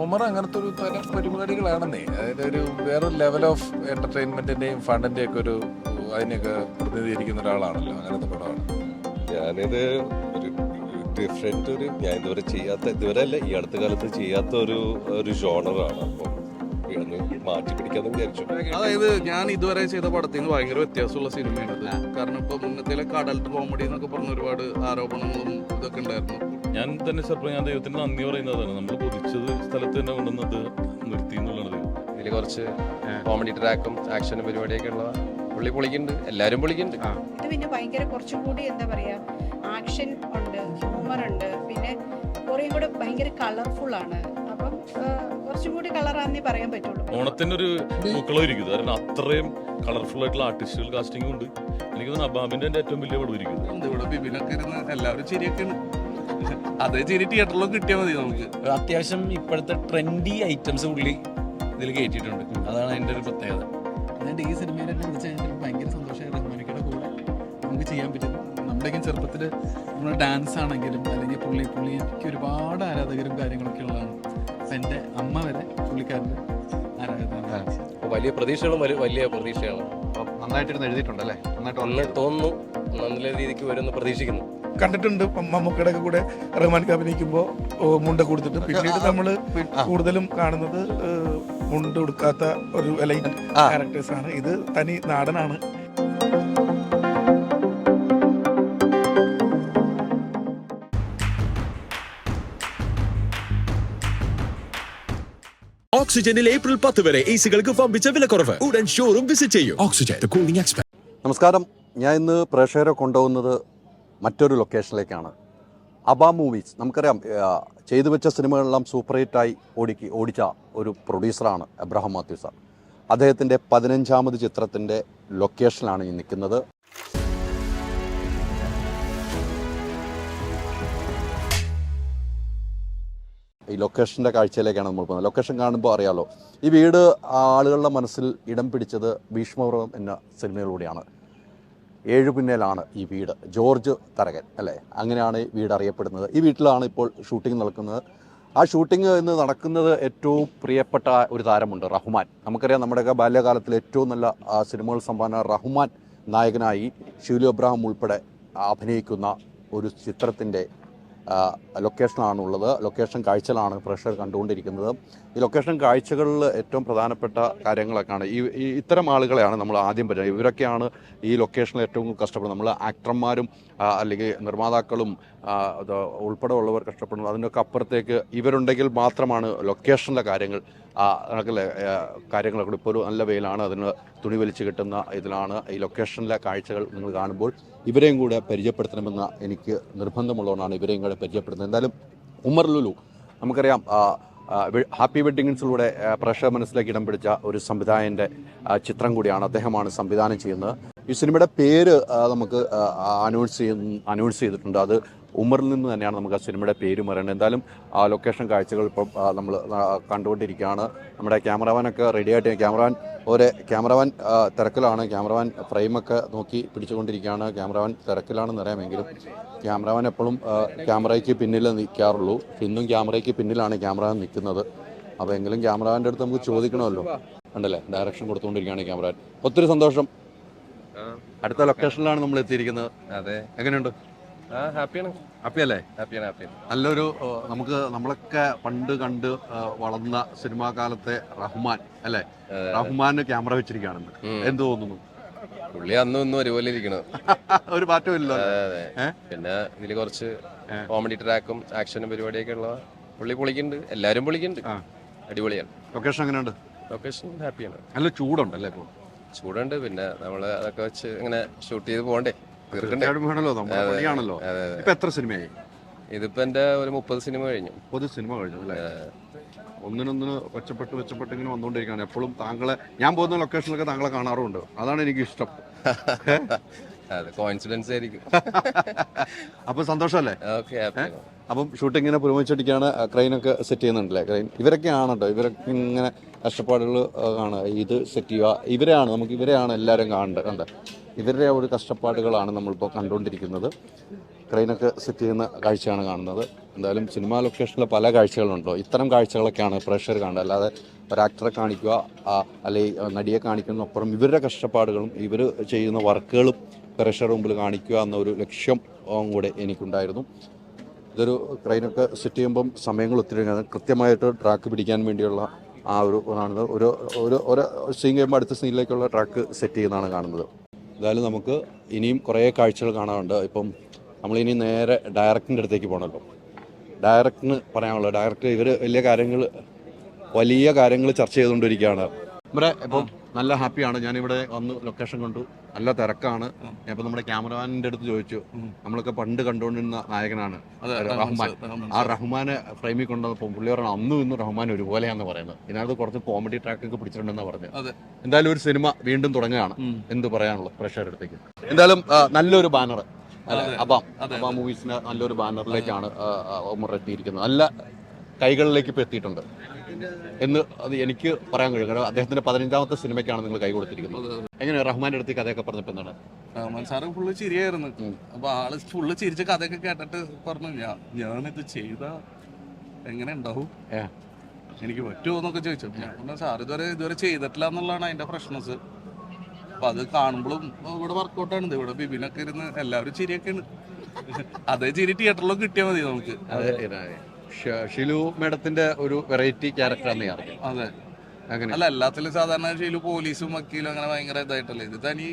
ഒമർ അങ്ങനത്തെ ഒരു തരം പരിപാടികളാണെന്നേ. അതായത് ഒരു വേറെ ലെവൽ ഓഫ് എന്റർടൈൻമെന്റിന്റെയും ഫണ്ടിന്റെയും ഒക്കെ ഒരു അതിനെയൊക്കെ പ്രതിനിധീകരിക്കുന്ന ഒരാളാണല്ലോ. അങ്ങനത്തെ പടമാണ്. ഞാനിത് ഒരു ഡിഫറെന്റ് ഞാൻ ഇതുവരെ അല്ല ഈ അടുത്ത കാലത്ത് ചെയ്യാത്ത ഒരു ജോണറാണ്. അപ്പം ഇതൊന്ന് മാറ്റി പിടിക്കാന്ന് വിചാരിച്ചു. അതായത് ഞാൻ ഇതുവരെ ചെയ്ത പടത്തിൽ നിന്ന് ഭയങ്കര വ്യത്യാസമുള്ള സിനിമയാണ് ഇത്. കാരണം ഇപ്പൊ മുന്നത്തെ കടൽട്ട് കോമഡി എന്നൊക്കെ പറഞ്ഞ ഒരുപാട് ആരോപണങ്ങളും ഇതൊക്കെ ഉണ്ടായിരുന്നു. ഞാൻ തന്നെ ഞാൻ ദൈവത്തിന് നന്ദി പറയുന്നതാണ്. നമ്മൾ കൊതിച്ചത് സ്ഥലത്ത് തന്നെ കൊണ്ടുവന്നത് നിർത്തി എന്നുള്ളത്. ഇതിൽ കുറച്ച് കോമഡി ട്രാക്കും ആക്ഷനും പരിപാടിയൊക്കെ ഉള്ള പുള്ളി പൊളിക്കുന്നുണ്ട്, എല്ലാരും പൊളിക്കുന്നുണ്ട്. ഇത് പിന്നെ ഭയങ്കര കുറച്ചും കൂടി എന്താ പറയാ, ആക്ഷൻ ഉണ്ട്, ഹ്യൂമർ ഉണ്ട്, പിന്നെ കുറേ കൂടെ ഭയങ്കര കളർഫുൾ ആണ്. അപ്പം കുറച്ചും കൂടി കളറാന്നേ പറയാൻ പറ്റുള്ളൂ. ഓണത്തിന് ഒരു പൂക്കളം ഇരിക്കുന്നത് കാരണം അത്രയും കളർഫുൾ ആയിട്ടുള്ള ആർട്ടിസ്റ്റുകൾ കാസ്റ്റിംഗും ഉണ്ട്. എനിക്ക് തോന്നുന്നു അബാബിന്റെ ഏറ്റവും വലിയ പടം ഇരിക്കുന്നത്. ഇവിടെ ബിബിനൊക്കെ ഇരുന്ന് എല്ലാവരും ചിരിയൊക്കെയാണ്. അതേ ചിരി തിയേറ്ററിലൊക്കെ കിട്ടിയാൽ മതി നമുക്ക്. അത്യാവശ്യം ഇപ്പോഴത്തെ ട്രെൻഡി ഐറ്റംസ് പുള്ളി ഇതിൽ കയറ്റിയിട്ടുണ്ട്. അതാണ് അതിൻ്റെ ഒരു പ്രത്യേകത. എന്നിട്ട് ഈ സിനിമയിൽ എന്നെ വിളിച്ച് കഴിഞ്ഞാൽ ഭയങ്കര സന്തോഷമായി. റഹ്മാനിക്കയുടെ കൂടെ നമുക്ക് ചെയ്യാൻ പറ്റും. നമ്മുടെയൊക്കെ ചെറുപ്പത്തിൽ നമ്മൾ ഡാൻസ് ആണെങ്കിലും അല്ലെങ്കിൽ പുള്ളി എനിക്ക് ഒരുപാട് ആരാധകരും കാര്യങ്ങളൊക്കെ ഉള്ളതാണ്. അപ്പം എൻ്റെ അമ്മ വരെ പുള്ളിക്കാരൻ്റെ ആരാധകരാണ്. വലിയ പ്രതീക്ഷകളും വലിയ പ്രതീക്ഷയാണ്. നന്നായിട്ടിരുന്ന് എഴുതിയിട്ടുണ്ടല്ലേ? നന്നായിട്ട് തോന്നുന്നു, നല്ല രീതിക്ക് വരുമെന്ന് പ്രതീക്ഷിക്കുന്നു. കണ്ടിട്ടുണ്ട് മമ്മൂക്കയുടെ കൂടെ റഹ്മാൻ അഭിനയിക്കുമ്പോൾ മുണ്ട കൊടുത്തിട്ട്. പിന്നീട് നമ്മൾ കൂടുതലും കാണുന്നത് മുണ്ട് കൊടുക്കാത്ത ഒരു എലൈറ്റ് ക്യാരക്ടേഴ്സ് ആണ്. ഇത് തനി നാടനാണ്. ഓക്സിജനിൽ ഏപ്രിൽ 10 വരെ എസികൾക്ക് വമ്പിച്ച വിലക്കുറവ്. ഉടൻ ഷോറൂം വിസിറ്റ് ചെയ്യൂ. Oxygen, the cooling expert. നമസ്കാരം. ഞാൻ ഇന്ന് പ്രേക്ഷകരെ കൊണ്ടുപോകുന്നത് മറ്റൊരു ലൊക്കേഷനിലേക്കാണ്. അബാ മൂവീസ്. നമുക്കറിയാം, ചെയ്തു വെച്ച സിനിമകളെല്ലാം സൂപ്പർ ഹിറ്റായി ഓടിച്ച ഒരു പ്രൊഡ്യൂസറാണ് എബ്രഹാം മാത്യു സാർ. അദ്ദേഹത്തിൻ്റെ 15ാമത് ചിത്രത്തിൻ്റെ ലൊക്കേഷനിലാണ് ഈ നിൽക്കുന്നത്. ഈ ലൊക്കേഷൻ്റെ കാഴ്ചയിലേക്കാണ് നമ്മൾ പോകുന്നത്. ലൊക്കേഷൻ കാണുമ്പോൾ അറിയാമല്ലോ, ഈ വീട് ആളുകളുടെ മനസ്സിൽ ഇടം പിടിച്ചത് ഭീഷ്മപർവം എന്ന സിനിമയിലൂടെയാണ്. ഏഴുപിന്നേലാണ് ഈ വീട്. ജോർജ് തരകൻ അല്ലേ, അങ്ങനെയാണ് ഈ വീട് അറിയപ്പെടുന്നത്. ഈ വീട്ടിലാണ് ഇപ്പോൾ ഷൂട്ടിംഗ് നടക്കുന്നത്. ആ ഷൂട്ടിംഗ് ഇന്ന് നടക്കുന്നത് ഏറ്റവും പ്രിയപ്പെട്ട ഒരു താരമുണ്ട്, റഹ്മാൻ. നമുക്കറിയാം, നമ്മുടെയൊക്കെ ബാല്യകാലത്തിൽ ഏറ്റവും നല്ല സിനിമകൾ സംഭാവന റഹ്മാൻ നായകനായി ഷീലു അബ്രഹാം ഉൾപ്പെടെ അഭിനയിക്കുന്ന ഒരു ചിത്രത്തിൻ്റെ ലൊക്കേഷനാണുള്ളത്. ലൊക്കേഷൻ കാഴ്ചകളാണ് പ്രേക്ഷകർ കണ്ടുകൊണ്ടിരിക്കുന്നത്. ഈ ലൊക്കേഷൻ കാഴ്ചകളിൽ ഏറ്റവും പ്രധാനപ്പെട്ട കാര്യങ്ങളൊക്കെയാണ് ഇത്തരം ആളുകളെയാണ് നമ്മൾ ആദ്യം പറയുന്നത്. ഇവരൊക്കെയാണ് ഈ ലൊക്കേഷനിൽ ഏറ്റവും കഷ്ടപ്പെടുന്നത്. നമ്മൾ ആക്ടർമാരും അല്ലെങ്കിൽ നിർമ്മാതാക്കളും ഉൾപ്പെടെ ഉള്ളവർ കഷ്ടപ്പെടുന്നത്. അതിനൊക്കെ അപ്പുറത്തേക്ക് ഇവരുണ്ടെങ്കിൽ മാത്രമാണ് ലൊക്കേഷനിലെ കാര്യങ്ങളൊക്കെ. ഇപ്പോൾ ഒരു നല്ല വെയിലാണ്, അതിന് തുണി വലിച്ച് കിട്ടുന്ന ഇതിലാണ് ഈ ലൊക്കേഷനിലെ കാഴ്ചകൾ നിങ്ങൾ കാണുമ്പോൾ ഇവരെയും കൂടെ പരിചയപ്പെടുത്തണമെന്ന് എനിക്ക് നിർബന്ധമുള്ളതുകൊണ്ടാണ് ഇവരെയും കൂടെ പരിചയപ്പെടുന്നത്. എന്തായാലും ഉമർ ലുലു, നമുക്കറിയാം, ഹാപ്പി വെഡ്ഡിങ്സിലൂടെ പ്രേക്ഷക മനസ്സിലേക്ക് ഇടം പിടിച്ച ഒരു സംവിധായകൻ്റെ ചിത്രം കൂടിയാണ്. അദ്ദേഹമാണ് സംവിധാനം ചെയ്യുന്നത്. ഈ സിനിമയുടെ പേര് നമുക്ക് അനൗൺസ് ചെയ്തിട്ടുണ്ട്. അത് ഉമറിൽ നിന്ന് തന്നെയാണ് നമുക്ക് ആ സിനിമയുടെ പേര് പറയേണ്ടത്. എന്തായാലും ആ ലൊക്കേഷൻ കാഴ്ചകൾ ഇപ്പം നമ്മൾ കണ്ടുകൊണ്ടിരിക്കുകയാണ്. നമ്മുടെ ക്യാമറമാനൊക്കെ റെഡിയായിട്ട്, ക്യാമറമാൻ തിരക്കിലാണ്. ക്യാമറമാൻ ഫ്രെയിമൊക്കെ നോക്കി പിടിച്ചുകൊണ്ടിരിക്കുകയാണ്. ക്യാമറമാൻ തിരക്കിലാണെന്ന് അറിയാമെങ്കിലും ക്യാമറമാൻ എപ്പോഴും ക്യാമറയ്ക്ക് പിന്നിൽ നിൽക്കാറുള്ളൂ. ഇന്നും ക്യാമറയ്ക്ക് പിന്നിലാണ് ക്യാമറമാൻ നിൽക്കുന്നത്. അപ്പോൾ എങ്കിലും ക്യാമറമാൻ്റെ അടുത്ത് നമുക്ക് ചോദിക്കണമല്ലോ. ഉണ്ടല്ലേ, ഡയറക്ഷൻ കൊടുത്തുകൊണ്ടിരിക്കുകയാണ് ക്യാമറമാൻ. ഒത്തിരി സന്തോഷം. അടുത്ത ലൊക്കേഷനിലാണ് നമ്മൾ എത്തിയിരിക്കുന്നത്. അതെ, എങ്ങനെയുണ്ട്? ഹാപ്പിയാണ്. ഹാപ്പിയല്ലേ? ഹാപ്പിയാണ്. നല്ലൊരു നമ്മളൊക്കെ പണ്ട് കണ്ട് വളർന്ന സിനിമാ കാലത്തെ റഹ്മാൻ അല്ലേ? റഹ്മാന് ക്യാമറ വെച്ചിരിക്കുകയാണെന്ന് എന്ത് തോന്നുന്നു? പുള്ളി അന്നും ഇന്നും ഒരുപോലെ ഇരിക്കണത്. ഒരു മാറ്റമില്ല. പിന്നെ ഇതിൽ കുറച്ച് കോമഡി ട്രാക്കും ആക്ഷനും പരിപാടിയൊക്കെ ഉള്ള പുള്ളി പൊളിക്കുന്നുണ്ട്, എല്ലാരും പൊളിക്കുന്നുണ്ട്. അടിപൊളിയാണ്. ലൊക്കേഷൻ എങ്ങനെയുണ്ട്? ലൊക്കേഷൻ ഹാപ്പിയാണ്. നല്ല ചൂടുണ്ടല്ലേ? ഇപ്പോൾ ചൂടുണ്ട്. പിന്നെ നമ്മള് അതൊക്കെ വെച്ച് ഇങ്ങനെ ഷൂട്ട് ചെയ്ത് പോകണ്ടേ, വേണല്ലോ, നമ്മുടെ പണിയാണല്ലോ. ഇപ്പൊ എത്ര സിനിമയായി? ഇതിപ്പോ എന്റെ ഒരു 30 സിനിമ കഴിഞ്ഞു. 30 സിനിമ കഴിഞ്ഞു അല്ലേ? ഒന്നിനൊന്നിന് മെച്ചപ്പെട്ട് ഇങ്ങനെ വന്നുകൊണ്ടിരിക്കുകയാണ്. എപ്പോഴും ഞാൻ പോകുന്ന ലൊക്കേഷനിലൊക്കെ താങ്കളെ കാണാറുണ്ട്. അതാണ് എനിക്ക് ഇഷ്ടം. അതെ, കോയിൻസിഡൻസ് ആയിരിക്കും. അപ്പൊ സന്തോഷമല്ലേ? ഓക്കെ. അപ്പം ഷൂട്ടിങ്ങിനെ പുരോഗമിച്ചടിക്കാണ്. ക്രെയിനൊക്കെ സെറ്റ് ചെയ്യുന്നുണ്ടല്ലേ? ക്രെയിൻ ഇവരൊക്കെയാണ് കേട്ടോ. ഇവരൊക്കെ ഇങ്ങനെ കഷ്ടപ്പാടുകൾ ആണ്. ഇത് സെറ്റ് ചെയ്യുക, ഇവരെയാണ് എല്ലാവരും കണ്ട ഇവരുടെ ഒരു കഷ്ടപ്പാടുകളാണ് നമ്മളിപ്പോൾ കണ്ടുകൊണ്ടിരിക്കുന്നത്. ക്രെയിനൊക്കെ സെറ്റ് ചെയ്യുന്ന കാഴ്ചയാണ് കാണുന്നത്. എന്തായാലും സിനിമാ ലൊക്കേഷനിൽ പല കാഴ്ചകളുണ്ടോ, ഇത്തരം കാഴ്ചകളൊക്കെയാണ് പ്രേക്ഷകർ കാണുന്നത്. അല്ലാതെ ഒരു ആക്ടറെ കാണിക്കുക അല്ലെങ്കിൽ നടിയെ കാണിക്കുന്നതിനപ്പുറം ഇവരുടെ കഷ്ടപ്പാടുകളും ഇവർ ചെയ്യുന്ന വർക്കുകളും പ്രേക്ഷകരുടെ മുമ്പിൽ കാണിക്കുക എന്നൊരു ലക്ഷ്യം കൂടെ എനിക്കുണ്ടായിരുന്നു. ഇതൊരു ക്രെയിനൊക്കെ സെറ്റ് ചെയ്യുമ്പം സമയങ്ങൾ ഒത്തിരി കൃത്യമായിട്ട് ട്രാക്ക് പിടിക്കാൻ വേണ്ടിയുള്ള ആ ഒരു കാണുന്നത്. ഒരു സീൻ കഴിയുമ്പോൾ അടുത്ത സീനിലേക്കുള്ള ട്രാക്ക് സെറ്റ് ചെയ്യുന്നതാണ് കാണുന്നത്. എന്തായാലും നമുക്ക് ഇനിയും കുറേ കാഴ്ചകൾ കാണാറുണ്ട്. ഇപ്പം നമ്മളിനി നേരെ ഡയറക്ടറിൻ്റെ അടുത്തേക്ക് പോകണമല്ലോ. ഡയറക്ടറിന് പറയാനുള്ളത്, ഡയറക്ടർ ഇവർ വലിയ കാര്യങ്ങൾ ചർച്ച ചെയ്തുകൊണ്ടിരിക്കുകയാണ്. ഇവിടെ ഇപ്പം നല്ല ഹാപ്പിയാണ്. ഞാനിവിടെ വന്ന് ലൊക്കേഷൻ കണ്ടു, നല്ല തിരക്കാണ്. ഇപ്പം നമ്മുടെ ക്യാമറമാനിൻ്റെ അടുത്ത് ചോദിച്ചു, നമ്മളൊക്കെ പണ്ട് കണ്ടുകൊണ്ടിരുന്ന നായകനാണ് റഹ്മാൻ. ആ റഹ്മാനെ ഫ്രെയിമിൽ കൊണ്ടുവന്നപ്പോൾ പുള്ളി പറഞ്ഞാൽ അന്നും ഇന്നും റഹ്മാൻ ഒരുപോലെയാണെന്ന് പറയുന്നത്. ഇതിനകത്ത് കുറച്ച് കോമഡി ട്രാക്കൊക്കെ പിടിച്ചിട്ടുണ്ടെന്നാണ് പറഞ്ഞത്. എന്തായാലും ഒരു സിനിമ വീണ്ടും തുടങ്ങുകയാണ്. എന്ത് പറയാനുള്ളത് പ്രേക്ഷകരുടെ അടുത്തേക്ക്? എന്തായാലും നല്ലൊരു ബാനർ അബാം മൂവീസിന് നല്ലൊരു ബാനറിലേക്കാണ് ഉമർ എത്തിയിരിക്കുന്നത്. നല്ല കൈകളിലേക്ക് ഇപ്പോൾ എത്തിയിട്ടുണ്ട് എന്ന് അത് എനിക്ക് പറയാൻ കഴിയും. കാരണം അദ്ദേഹത്തിന്റെ 15ാമത്തെ സിനിമയ്ക്കാണ് നിങ്ങൾ കൈ കൊടുത്തിരിക്കുന്നത്. എങ്ങനെയാണ് റഹ്മാന്റെ അടുത്ത് കഥയൊക്കെ പറഞ്ഞപ്പോൾ എന്താണ്? റഹ്മാൻ സാറ് ഫുള്ള് ചിരിയായിരുന്നു. അപ്പൊ ആള് ഫുള്ള് ചിരിച്ച കഥയൊക്കെ കേട്ടിട്ട് പറഞ്ഞു, ഞാനിത് ചെയ്ത എങ്ങനെ ഉണ്ടാവും, എനിക്ക് പറ്റുമോ എന്നൊക്കെ ചോദിച്ചു. ഞാൻ പറഞ്ഞു സാർ ഇതുവരെ ചെയ്തിട്ടില്ല എന്നുള്ളതാണ് അതിന്റെ ഫ്രഷ്നസ്. അപ്പൊ അത് കാണുമ്പോഴും ഇവിടെ വർക്കൗട്ടാണ്. ഇവിടെ ബിബിനൊക്കെ ഇരുന്ന് എല്ലാവരും ചിരിയൊക്കെയാണ്. അതേ ചിരി തിയേറ്ററിലൊക്കെ കിട്ടിയാൽ മതി നമുക്ക്. ഷിലു മേഡത്തിന്റെ ഒരു വെറൈറ്റി ക്യാരക്ടറാണ് ഞാൻ അറിയാം. അതെ, അല്ല എല്ലാത്തിലും സാധാരണ ഷിലു പോലീസും വക്കീലും അങ്ങനെ ഭയങ്കര ഇതായിട്ടല്ലേ, ഇത് തനി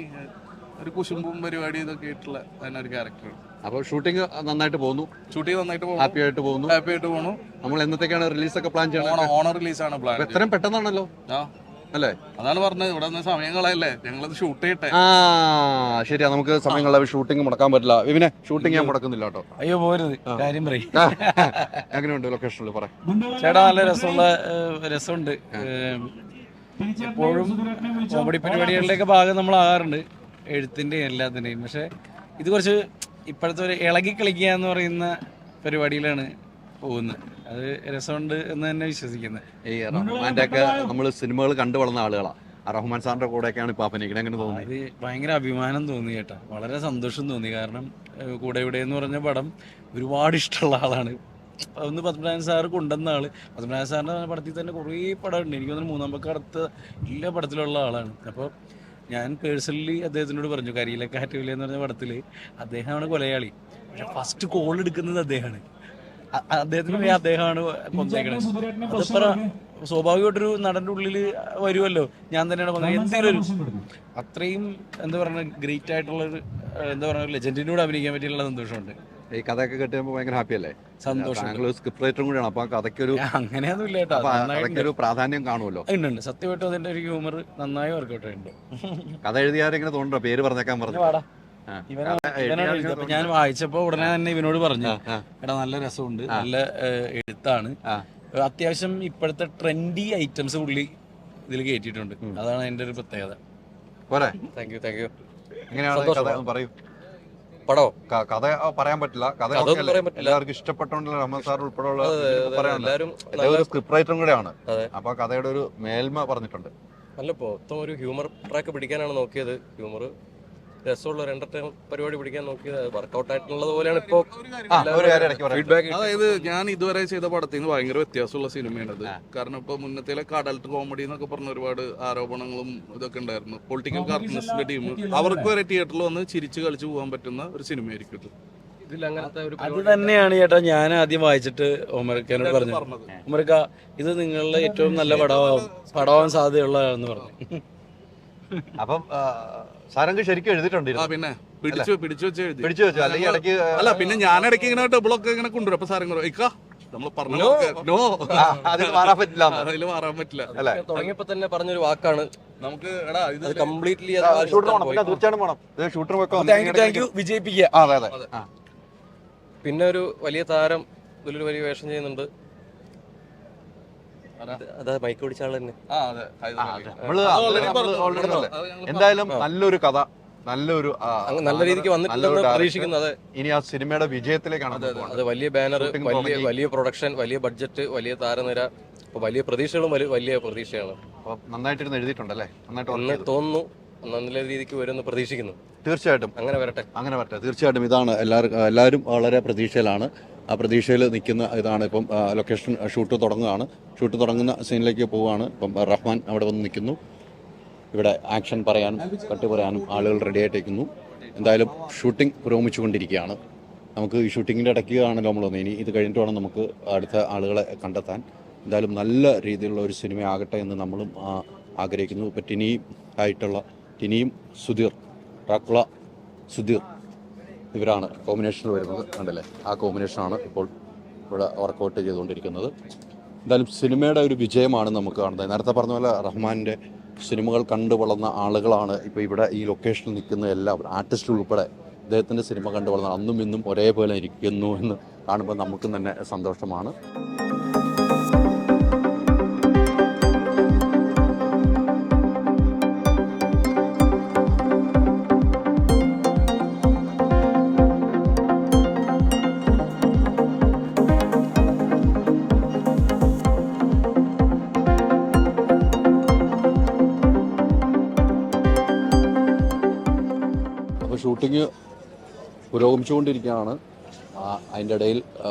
ഒരു കുശുമ്പും പരിപാടി ഇതൊക്കെ ആയിട്ടുള്ള തന്നെ ഒരു ക്യാരക്ടറാണ്. അപ്പോൾ ഷൂട്ടിംഗ് നന്നായിട്ട് പോകുന്നു. ഹാപ്പി ആയിട്ട് പോകുന്നു. നമ്മൾ എന്നത്തേക്കാണ് റിലീസൊക്കെ പ്ലാൻ ചെയ്യണം? ഓണർ റിലീസാണ് പ്ലാൻ. എത്രയും പെട്ടെന്നാണല്ലോ അല്ലേ? അതാണ് പറഞ്ഞത്, ഇവിടെ നിന്ന് സമയങ്ങളല്ലേ, ഞങ്ങളത് ഷൂട്ട് ചെയ്യട്ടെ. ശരിയാ, നമുക്ക് സമയങ്ങളെ ഷൂട്ടിംഗ് മുടക്കാൻ പറ്റില്ല. ഇവനെ ഷൂട്ടിംഗ് ഞാൻ മുടക്കുന്നില്ല കേട്ടോ. അയ്യോ പോരുത്, കാര്യം പറയും. എങ്ങനെയുണ്ട് ലൊക്കേഷനിൽ പറ ചേട്ടാ? നല്ല രസമുണ്ട്. എപ്പോഴും കോമഡി പരിപാടികളിലേക്ക് ഭാഗം നമ്മളാകാറുണ്ട്, എഴുത്തിൻ്റെ എല്ലാത്തിൻ്റെയും. പക്ഷെ ഇത് കുറച്ച് ഇപ്പോഴത്തെ ഒരു ഇളകി കളിക്കുക എന്ന് പറയുന്ന പരിപാടിയിലാണ് പോകുന്നത്. അത് രസമുണ്ട് എന്ന് തന്നെ വിശ്വസിക്കുന്നത്. ഈ റഹ്മാന്റെ ഒക്കെ നമ്മൾ സിനിമകൾ കണ്ടു വളർന്ന ആളുകളാണ്. റഹ്മാൻ സാറിന്റെ കൂടെയൊക്കെയാണ് ഇപ്പൊ അഭിനയിക്കുന്നത്. എങ്ങനെ തോന്നി? അത് ഭയങ്കര അഭിമാനം തോന്നി ചേട്ടാ, വളരെ സന്തോഷം തോന്നി. കാരണം കൂടെ ഇവിടെ എന്ന് പറഞ്ഞ പടം ഒരുപാട് ഇഷ്ടമുള്ള ആളാണ്. ഒന്ന് പത്മനാഭൻ സാറ് കൊണ്ടുവന്ന ആള്. പത്മനാഭൻ സാറിന്റെ പടത്തിൽ തന്നെ കുറേ പടമുണ്ട്. എനിക്ക് തോന്നുന്നു 3 പക്കം അടുത്ത എല്ലാ പടത്തിലുള്ള ആളാണ്. അപ്പോൾ ഞാൻ പേഴ്സണലി അദ്ദേഹത്തിനോട് പറഞ്ഞു, കരിയിലെ കാറ്റുവില എന്ന് പറഞ്ഞ പടത്തിൽ അദ്ദേഹമാണ് കൊലയാളി. പക്ഷെ ഫസ്റ്റ് കോൾ എടുക്കുന്നത് അദ്ദേഹമാണ്. അദ്ദേഹത്തിന് അദ്ദേഹമാണ് കൊന്നേക്കണത്. അതിപ്പോ സ്വാഭാവികമായിട്ടൊരു നടന്റെ ഉള്ളിൽ വരുമല്ലോ, ഞാൻ തന്നെയാണ് കൊന്നത്. എന്തെങ്കിലും അത്രയും എന്താ പറയുക, ഗ്രേറ്റ് ആയിട്ടുള്ളൊരു എന്താ പറയുക ലെജൻഡിന്റെ കൂടെ അഭിനയിക്കാൻ പറ്റിയുള്ള സന്തോഷമുണ്ട്. ഈ കഥയൊക്കെ കേട്ടുമ്പോൾ ഭയങ്കര ഹാപ്പി അല്ലേ? സന്തോഷം. സ്ക്രിപ്റ്റ് റൈറ്ററും കൂടിയാണ്. അപ്പൊ കഥയ്ക്കൊരു അങ്ങനെയൊന്നും ഇല്ല കേട്ടോ, ഒരു പ്രാധാന്യം കാണുമല്ലോ. ഉണ്ട്, സത്യമായിട്ടും അതിന്റെ ഒരു ഹ്യൂമർ നന്നായി വർക്കൗട്ട് ഉണ്ട്. കഥ എഴുതിയാരെങ്ങനെ തോന്നുന്നുണ്ടോ? പേര് പറഞ്ഞേക്കാൻ പറഞ്ഞു. ഞാൻ വായിച്ചപ്പോ ഉടനെ തന്നെ ഇവനോട് പറഞ്ഞു, എടാ നല്ല രസമുണ്ട്, നല്ല എഴുത്താണ്, അത്യാവശ്യം ഇപ്പോഴത്തെ ട്രെൻഡി ഐറ്റംസ് പുള്ളി ഇതിൽ കയറ്റിയിട്ടുണ്ട്. അതാണ് അതിന്റെ ഒരു പ്രത്യേകത. പോരെ, താങ്ക് യു. എങ്ങനെയാണ് പറയൂ. പടോ കഥ പറയാൻ പറ്റില്ല, കഥ എല്ലാവർക്കും ഇഷ്ടപ്പെട്ടോണ്ടല്ലോ. റഹ്മാൻ സാർ ഉൾപ്പെടെയുള്ള സ്ക്രിപ്റ്റ് റൈറ്ററും കൂടെയാണ്. അപ്പൊ കഥയുടെ ഒരു മേൽമ പറഞ്ഞിട്ടുണ്ട്. അല്ല, മൊത്തം ഒരു ഹ്യൂമർ ട്രാക്ക് പിടിക്കാനാണ് നോക്കിയത്. ഹ്യൂമർ രസമുള്ള ഒരു എന്റർടൈൻ പരിപാടി പിടിക്കാൻ നോക്കിയത് വർക്കൗട്ട് ആയിട്ടുള്ളത് പോലെയാണ് ഇപ്പോ ഫീഡ്ബാക്ക്. അതായത് ഞാൻ ഇതുവരെ ചെയ്ത പടത്തിൽ നിന്ന് ഭയങ്കര വ്യത്യാസമുള്ള സിനിമയാണത്. കാരണം ഇപ്പൊ മുന്നത്തേലൊക്കെ അഡൽട്ട് കോമഡി എന്നൊക്കെ പറഞ്ഞ ഒരുപാട് ആരോപണങ്ങളും ഇതൊക്കെ ഉണ്ടായിരുന്നു. പൊളിറ്റിക്കൽ കറക്റ്റ്നെസിന്റെ ടീം അവർക്ക് വരെ തിയേറ്ററിൽ വന്ന് ചിരിച്ച് കളിച്ച് പോകാൻ പറ്റുന്ന ഒരു സിനിമയായിരിക്കും ഇത്. ഇതിൽ അങ്ങനത്തെ ഒരു അത് തന്നെയാണ് ചേട്ടാ ഞാൻ ആദ്യം വായിച്ചിട്ട് ഒമർക്കാനോട് പറഞ്ഞു, ഒമർക്ക ഇത് നിങ്ങളുടെ ഏറ്റവും നല്ല പടമാവാൻ സാധ്യതയുള്ളതാണെന്ന് പറഞ്ഞു. അപ്പം സാരംഗ് ശരിക്കും എഴുതിയിട്ടുണ്ട്. പിന്നെ പിടിച്ചു വെച്ചു അല്ലെങ്കിൽ ഇടയ്ക്ക് അല്ല, പിന്നെ ഞാൻ ഇടയ്ക്ക് ഇങ്ങനെ ടേബിളൊക്കെ ഇങ്ങനെ കൊണ്ടുവരും. അപ്പൊ സാരംഗ് നമ്മൾ പറഞ്ഞു അതിൽ മാറാൻ പറ്റില്ല, അതിൽ മാറാൻ പറ്റില്ല. തുടങ്ങിയപ്പോ തന്നെ പറഞ്ഞൊരു വാക്കാണ് നമുക്ക് കംപ്ലീറ്റ്ലി വിജയിപ്പിക്കുക. പിന്നെ ഒരു വലിയ താരം ഇതിലൊരു വലിയ വേഷം ചെയ്യുന്നുണ്ട്. അതാ മൈക്ക് പിടിച്ച ആൾ തന്നെ. എന്തായാലും നല്ലൊരു കഥ, നല്ല രീതിക്ക് വന്നിട്ടുണ്ടെന്ന് പ്രതീക്ഷിക്കുന്നു. അതെ, ഇനി ആ സിനിമയുടെ വിജയത്തിലേക്കാണ്. അത് വലിയ ബാനർ, വലിയ പ്രൊഡക്ഷൻ, വലിയ ബഡ്ജറ്റ്, വലിയ താരനിര, വലിയ പ്രതീക്ഷകളും വലിയ പ്രതീക്ഷയാണ്. നന്നായിട്ടിരുന്ന് എഴുതിയിട്ടുണ്ടല്ലേ? നന്നായിട്ട് തോന്നുന്നു. നല്ല രീതിക്ക് വരുമെന്ന് പ്രതീക്ഷിക്കുന്നു. തീർച്ചയായിട്ടും അങ്ങനെ വരട്ടെ. തീർച്ചയായിട്ടും. ഇതാണ് എല്ലാവരും വളരെ പ്രതീക്ഷയിലാണ്. ആ പ്രതീക്ഷയിൽ നിൽക്കുന്ന ഇതാണ്. ഇപ്പം ലൊക്കേഷൻ ഷൂട്ട് തുടങ്ങുന്ന സീനിലേക്ക് പോവുകയാണ്. ഇപ്പം റഹ്മാൻ അവിടെ വന്ന് നിൽക്കുന്നു. ഇവിടെ ആക്ഷൻ പറയാനും കട്ട് പറയാനും ആളുകൾ റെഡി ആയിട്ടിരിക്കുന്നു. എന്തായാലും ഷൂട്ടിംഗ് പുരോഗമിച്ചുകൊണ്ടിരിക്കുകയാണ്. നമുക്ക് ഈ ഷൂട്ടിങ്ങിൻ്റെ ഇടയ്ക്ക് ആണല്ലോ നമ്മൾ വന്നത്. ഇനി ഇത് കഴിഞ്ഞിട്ട് വേണം നമുക്ക് അടുത്ത ആളുകളെ കണ്ടെത്താൻ. എന്തായാലും നല്ല രീതിയിലുള്ള ഒരു സിനിമയാകട്ടെ എന്ന് നമ്മളും ആഗ്രഹിക്കുന്നു. ഇപ്പം ടിനിയും സുധീർ, ഡ്രാക്കുള സുധീർ, ഇവരാണ് കോമ്പിനേഷനിൽ വരുന്നത്. കണ്ടല്ലേ, ആ കോമ്പിനേഷനാണ് ഇപ്പോൾ ഇവിടെ വർക്കൗട്ട് ചെയ്തുകൊണ്ടിരിക്കുന്നത്. എന്തായാലും സിനിമയുടെ ഒരു വിജയമാണ് നമുക്ക് കാണുന്നത്. നേരത്തെ പറഞ്ഞ പോലെ റഹ്മാൻ്റെ സിനിമകൾ കണ്ടു വളർന്ന ആളുകളാണ് ഇപ്പോൾ ഇവിടെ ഈ ലൊക്കേഷനിൽ നിൽക്കുന്ന എല്ലാവരും, ആർട്ടിസ്റ്റ് ഉൾപ്പെടെ അദ്ദേഹത്തിൻ്റെ സിനിമ കണ്ടു വളർന്ന അന്നും ഇന്നും ഒരേപോലെ ഇരിക്കുന്നു എന്ന് കാണുമ്പോൾ നമുക്കും തന്നെ സന്തോഷമാണ്. അപ്പോൾ ഷൂട്ടിങ് പുരോഗമിച്ചുകൊണ്ടിരിക്കുകയാണ്. അതിൻ്റെ ഇടയിൽ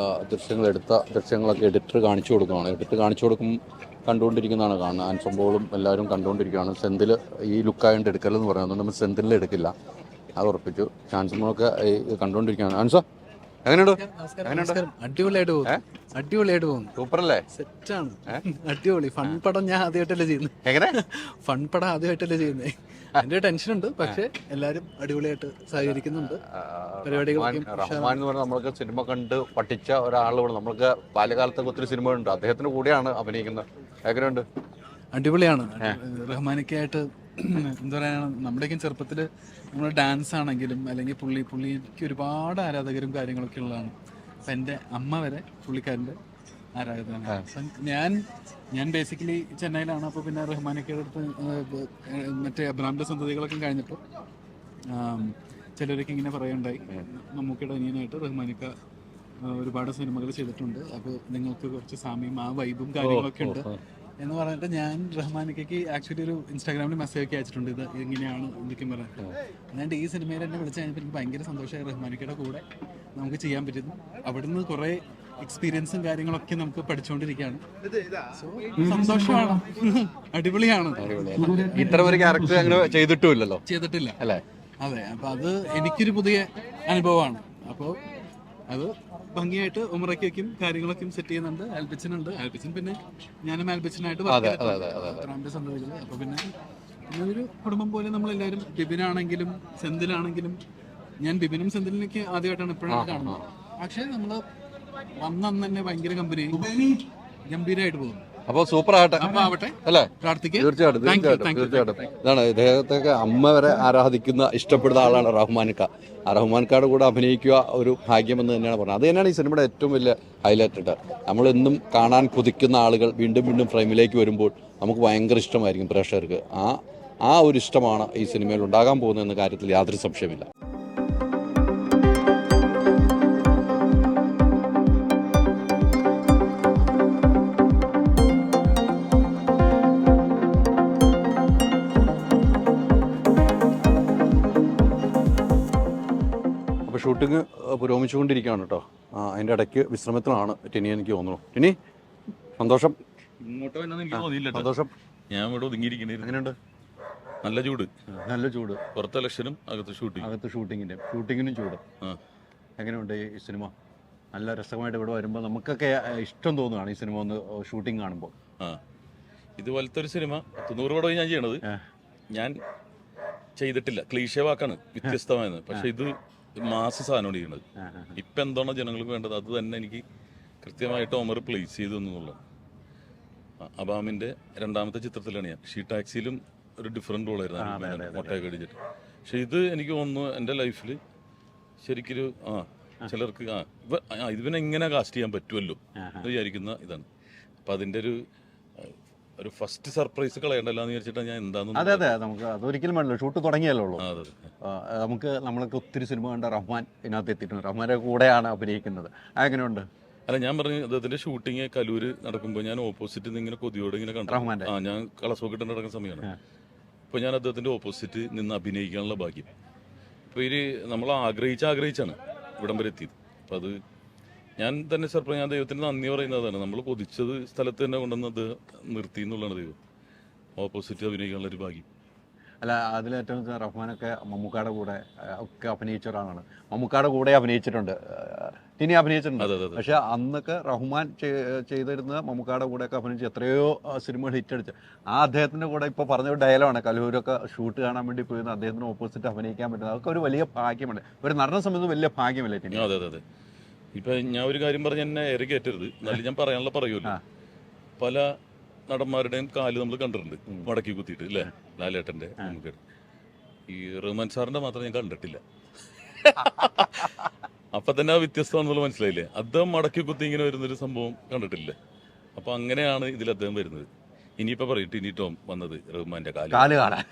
ദൃശ്യങ്ങളൊക്കെ എഡിറ്റർ കാണിച്ചു കൊടുക്കും കണ്ടുകൊണ്ടിരിക്കുന്നതാണ് കാണുന്നത്. ആൻസംബോളും എല്ലാവരും കണ്ടുകൊണ്ടിരിക്കുകയാണ്. സെന്തിൽ ഈ ലുക്കായതുകൊണ്ട് എടുക്കലെന്ന് പറയുന്നത് നമ്മൾ സെന്തിലിൽ എടുക്കില്ല, അത് ഉറപ്പിച്ചു. ആൻസംബോളൊക്കെ കണ്ടുകൊണ്ടിരിക്കുകയാണ്. ആൻസ എങ്ങനെയുണ്ട്? അടിപൊളിയായിട്ട് പോകുന്നു. സൂപ്പറല്ലേ? സെറ്റാണ്, അടിപൊളി. ഫൺ പടം ഞാൻ ആദ്യമായിട്ടല്ലേ ചെയ്യുന്നത്. ഫൺ പടം ആദ്യമായിട്ടല്ലേ ചെയ്യുന്നത്. അതിന്റെ ടെൻഷൻ ഉണ്ട്, പക്ഷെ എല്ലാരും അടിപൊളിയായിട്ട് സഹകരിക്കുന്നുണ്ട്. പരിപാടികളൊക്കെ റഹ്മാൻ എന്ന് പറഞ്ഞാൽ നമ്മൾക്ക് സിനിമ കണ്ട് പഠിച്ച ഒരാളോട്, നമ്മൾക്ക് ബാല്യകാലത്തൊക്കെ ഒത്തിരി സിനിമകളുണ്ട്, അദ്ദേഹത്തിന് കൂടെയാണ് അഭിനയിക്കുന്നത്. എങ്ങനെയുണ്ട്? അടിപൊളിയാണ്. റഹ്മാനൊക്കെയായിട്ട് എന്താ പറയുക, നമ്മുടെയൊക്കെ ചെറുപ്പത്തിൽ നമ്മൾ ഡാൻസ് ആണെങ്കിലും അല്ലെങ്കിൽ പുള്ളിക്ക് ഒരുപാട് ആരാധകരും കാര്യങ്ങളൊക്കെ ഉള്ളതാണ്. അപ്പം എൻ്റെ അമ്മ വരെ പുള്ളിക്കാരൻ്റെ ആരാധകരാണ്. അപ്പം ഞാൻ ബേസിക്കലി ചെന്നൈയിലാണ്. അപ്പോൾ പിന്നെ റഹ്മാനൊക്കെയുടെ അടുത്ത് മറ്റേ അബ്രാമിൻ്റെ സന്തതികളൊക്കെ കഴിഞ്ഞപ്പോൾ ചിലരൊക്കെ ഇങ്ങനെ പറയുണ്ടായി, മമ്മൂക്കയുടെ അനിയനായിട്ട് റഹ്മാനൊക്കെ ഒരുപാട് സിനിമകൾ ചെയ്തിട്ടുണ്ട്, അപ്പോൾ നിങ്ങൾക്ക് കുറച്ച് സാമ്യം ആ വൈബും കാര്യങ്ങളൊക്കെ ഉണ്ട് എന്ന് പറഞ്ഞിട്ട് ഞാൻ റഹ്മാനിക്കയ്ക്ക് ആക്ച്വലി ഒരു ഇൻസ്റ്റാഗ്രാമിൽ മെസ്സേജ് ഒക്കെ അയച്ചിട്ടുണ്ട്, ഇത് എങ്ങനെയാണ് എന്തൊക്കെയും പറഞ്ഞിട്ട്. എന്നിട്ട് ഈ സിനിമയിൽ എന്നെ വിളിച്ച് കഴിഞ്ഞപ്പോൾ എനിക്ക് ഭയങ്കര സന്തോഷമായി. റഹ്മാനിക്കയുടെ കൂടെ നമുക്ക് ചെയ്യാൻ പറ്റുന്നു. അവിടുന്ന് കുറേ എക്സ്പീരിയൻസും കാര്യങ്ങളൊക്കെ നമുക്ക് പഠിച്ചുകൊണ്ടിരിക്കുകയാണ്. സോ സന്തോഷമാണ്, അടിപൊളിയാണ്. ഇത്ര ഒരു ക്യാരക്ടർ അങ്ങനെ ചെയ്തിട്ടില്ല അല്ലേ? അതെ. അപ്പൊ അത് എനിക്കൊരു പുതിയ അനുഭവമാണ്. അപ്പോൾ അത് ഭംഗിയായിട്ട് ഉമറയ്ക്കും കാര്യങ്ങളൊക്കെ സെറ്റ് ചെയ്യുന്നുണ്ട്. ആൽബിച്ചൻ പിന്നെ ഞാനും ആൽബിച്ചനായിട്ട് സന്തോഷങ്ങൾ. അപ്പൊ പിന്നെ ഒരു കുടുംബം പോലെ നമ്മളെല്ലാവരും, ബിബിനാണെങ്കിലും സെന്തിലാണെങ്കിലും, ഞാൻ ബിബിനും സെന്തിലിനൊക്കെ ആദ്യമായിട്ടാണ് ഇപ്പോഴാണ് കാണുന്നത്. പക്ഷെ നമ്മള് വന്ന് തന്നെ ഭയങ്കര ഗംഭീരമായിട്ട് പോകുന്നു. അപ്പോൾ സൂപ്പർ ആകട്ടെ അല്ലേ? തീർച്ചയായിട്ടും. ഇതാണ് ഇദ്ദേഹത്തെയൊക്കെ അമ്മ വരെ ആരാധിക്കുന്ന, ഇഷ്ടപ്പെടുന്ന ആളാണ് റഹ്മാൻക്ക. ആ റഹ്മാൻക്കാരുടെ കൂടെ അഭിനയിക്കുക ഒരു ഭാഗ്യമെന്ന് തന്നെയാണ് പറഞ്ഞത്. അത് തന്നെയാണ് ഈ സിനിമയുടെ ഏറ്റവും വലിയ ഹൈലൈറ്റ്. നമ്മളെന്നും കാണാൻ കൊതിക്കുന്ന ആളുകൾ വീണ്ടും ഫ്രെയിമിലേക്ക് വരുമ്പോൾ നമുക്ക് ഭയങ്കര ഇഷ്ടമായിരിക്കും പ്രേക്ഷകർക്ക്. ആ ഒരു ഇഷ്ടമാണ് ഈ സിനിമയിൽ ഉണ്ടാകാൻ പോകുന്നതെന്ന കാര്യത്തിൽ യാതൊരു സംശയമില്ല. ഷൂട്ടിങ് പുരോഗമിച്ചുകൊണ്ടിരിക്കുകയാണ് കേട്ടോ. അതിൻ്റെ ഇടയ്ക്ക് വിശ്രമത്തിലാണ് ടിനി, എനിക്ക് തോന്നുന്നു. ടിനി, സന്തോഷം? സന്തോഷം. ഞാൻ ഇവിടെ ഒതുങ്ങിയിരിക്കണേ. എങ്ങനെയുണ്ട്? നല്ല ചൂട്. പുറത്തെ ഇലക്ഷനും അകത്ത് ഷൂട്ടിങ്ങിനും ചൂട്. എങ്ങനെയുണ്ട് ഈ സിനിമ? നല്ല രസമായിട്ട് ഇവിടെ വരുമ്പോൾ നമുക്കൊക്കെ ഇഷ്ടം തോന്നുകയാണ് ഈ സിനിമ ഒന്ന് ഷൂട്ടിങ് കാണുമ്പോൾ. ഇതുപോലത്തെ ഒരു സിനിമ 100 പടമായി ഞാൻ ചെയ്യണത്. ഞാൻ ചെയ്തിട്ടില്ല, ക്ലീശേ വാക്കാണ്, വ്യത്യസ്തമായത്. പക്ഷെ ഇത് മാസ സാധനമാണ് ചെയ്യുന്നത്. ഇപ്പം എന്താണോ ജനങ്ങൾക്ക് വേണ്ടത് അത് തന്നെ എനിക്ക് കൃത്യമായിട്ട് ഒമർ പ്ലേസ് ചെയ്തു എന്നുള്ളത്. അബാമിൻ്റെ 2ാമത്തെ ചിത്രത്തിലാണ് ഞാൻ. ഷീ ടാക്സിയിലും ഒരു ഡിഫറെൻറ്റ് റോളായിരുന്നു, മൊട്ടയൊക്കെ അടിച്ചിട്ട്. പക്ഷെ ഇത് എനിക്ക് തോന്നുന്നു എൻ്റെ ലൈഫിൽ ശരിക്കൊരു ചിലർക്ക് ഇതിനെ എങ്ങനെ കാസ്റ്റ് ചെയ്യാൻ പറ്റുമല്ലോ എന്ന് വിചാരിക്കുന്ന ഇതാണ്. അപ്പം അതിൻ്റെ ഒരു ഫസ്റ്റ് സർപ്രൈസ് കളയണ്ടല്ലോ എന്ന് വിചാരിച്ചിട്ടാണ് ഞാൻ എന്താണെന്ന്. അതെ, നമുക്ക് അതൊരിക്കലും വേണ്ടല്ലോ. ഷൂട്ട് തുടങ്ങിയല്ലോ. നമ്മളൊക്കെ ഒത്തിരി സിനിമ കണ്ട റഹ്മാൻ ഇതിനകത്ത് എത്തിയിട്ടുണ്ട്. റഹ്മാൻ്റെ കൂടെയാണ് അഭിനയിക്കുന്നത്. അങ്ങനെയുണ്ട്. അല്ല, ഞാൻ പറഞ്ഞു അദ്ദേഹത്തിന്റെ ഷൂട്ടിങ് കലൂര് നടക്കുമ്പോൾ ഞാൻ ഓപ്പോസിറ്റ് നിന്ന് ഇങ്ങനെ കൊതിയോടെ ഇങ്ങനെ കണ്ടു. ഞാൻ കളസോക്കിട്ട് നടക്കുന്ന സമയമാണ്. ഇപ്പം ഞാൻ അദ്ദേഹത്തിൻ്റെ ഓപ്പോസിറ്റ് നിന്ന് അഭിനയിക്കാനുള്ള ഭാഗ്യം. ഇപ്പോൾ നമ്മൾ ആഗ്രഹിച്ചാണ് ഇവിടം വരെ എത്തിയത്. അപ്പം അത് ഞാൻ തന്നെ സർപ്രൈസ്, ഞാൻ ദൈവത്തിന് നന്ദി പറയുന്നതാണ്. നമ്മൾ കൊതിച്ചത് സ്ഥലത്ത് തന്നെ കൊണ്ടുവന്ന് അത് നിർത്തി എന്നുള്ളതാണ് ദൈവം. ഓപ്പോസിറ്റ് അഭിനയിക്കാനുള്ള ഒരു ഭാഗ്യം. അല്ല, അതിലേറ്റവും റഹ്മാനൊക്കെ മമ്മൂക്കാടെ കൂടെ ഒക്കെ അഭിനയിച്ച ഒരാളാണ്. മമ്മൂക്കാടെ കൂടെ അഭിനയിച്ചിട്ടുണ്ട്, ടിനി അഭിനയിച്ചിട്ടുണ്ട്. പക്ഷെ അന്നൊക്കെ റഹ്മാൻ ചെയ്തിരുന്ന മമ്മൂക്കാടെ കൂടെയൊക്കെ അഭിനയിച്ച് എത്രയോ സിനിമകൾ ഹിറ്റടിച്ച്. ആ അദ്ദേഹത്തിൻ്റെ കൂടെ ഇപ്പോൾ പറഞ്ഞ ഒരു ഡയലോഗാണ്, കലൂരൊക്കെ ഷൂട്ട് കാണാൻ വേണ്ടി പോയിരുന്ന അദ്ദേഹത്തിന് ഓപ്പോസിറ്റ് അഭിനയിക്കാൻ പറ്റുന്നത് അതൊക്കെ ഒരു വലിയ ഭാഗ്യമാണ്. ഒരു നടനെ സംബന്ധിച്ച് വലിയ ഭാഗ്യമല്ലേ ടിനി? അതെ. ഇപ്പം ഞാൻ ഒരു കാര്യം പറഞ്ഞ് എന്നെ ഏറെ കയറ്റരുത്, എന്നാലും ഞാൻ പറയാനുള്ള പറയുമല്ലോ. പല നടന്മാരുടെയും കാല് നമ്മൾ കണ്ടിട്ടുണ്ട് മടക്കി കുത്തിയിട്ട്, അല്ലേ? ലാലേട്ടൻ്റെ, ഈ റഹ്മാൻ സാറിൻ്റെ മാത്രം ഞാൻ കണ്ടിട്ടില്ല. അപ്പം തന്നെ ആ വ്യത്യസ്തമാണെന്നുള്ള മനസ്സിലായില്ലേ? അദ്ദേഹം മടക്കി കുത്തി ഇങ്ങനെ വരുന്നൊരു സംഭവം കണ്ടിട്ടില്ല. അപ്പം അങ്ങനെയാണ് ഇതിൽ അദ്ദേഹം വരുന്നത്. ഇനിയിപ്പോൾ പറയും ടിനി ടോം വന്നത് റഹ്മാൻ്റെ കാല് കാണാൻ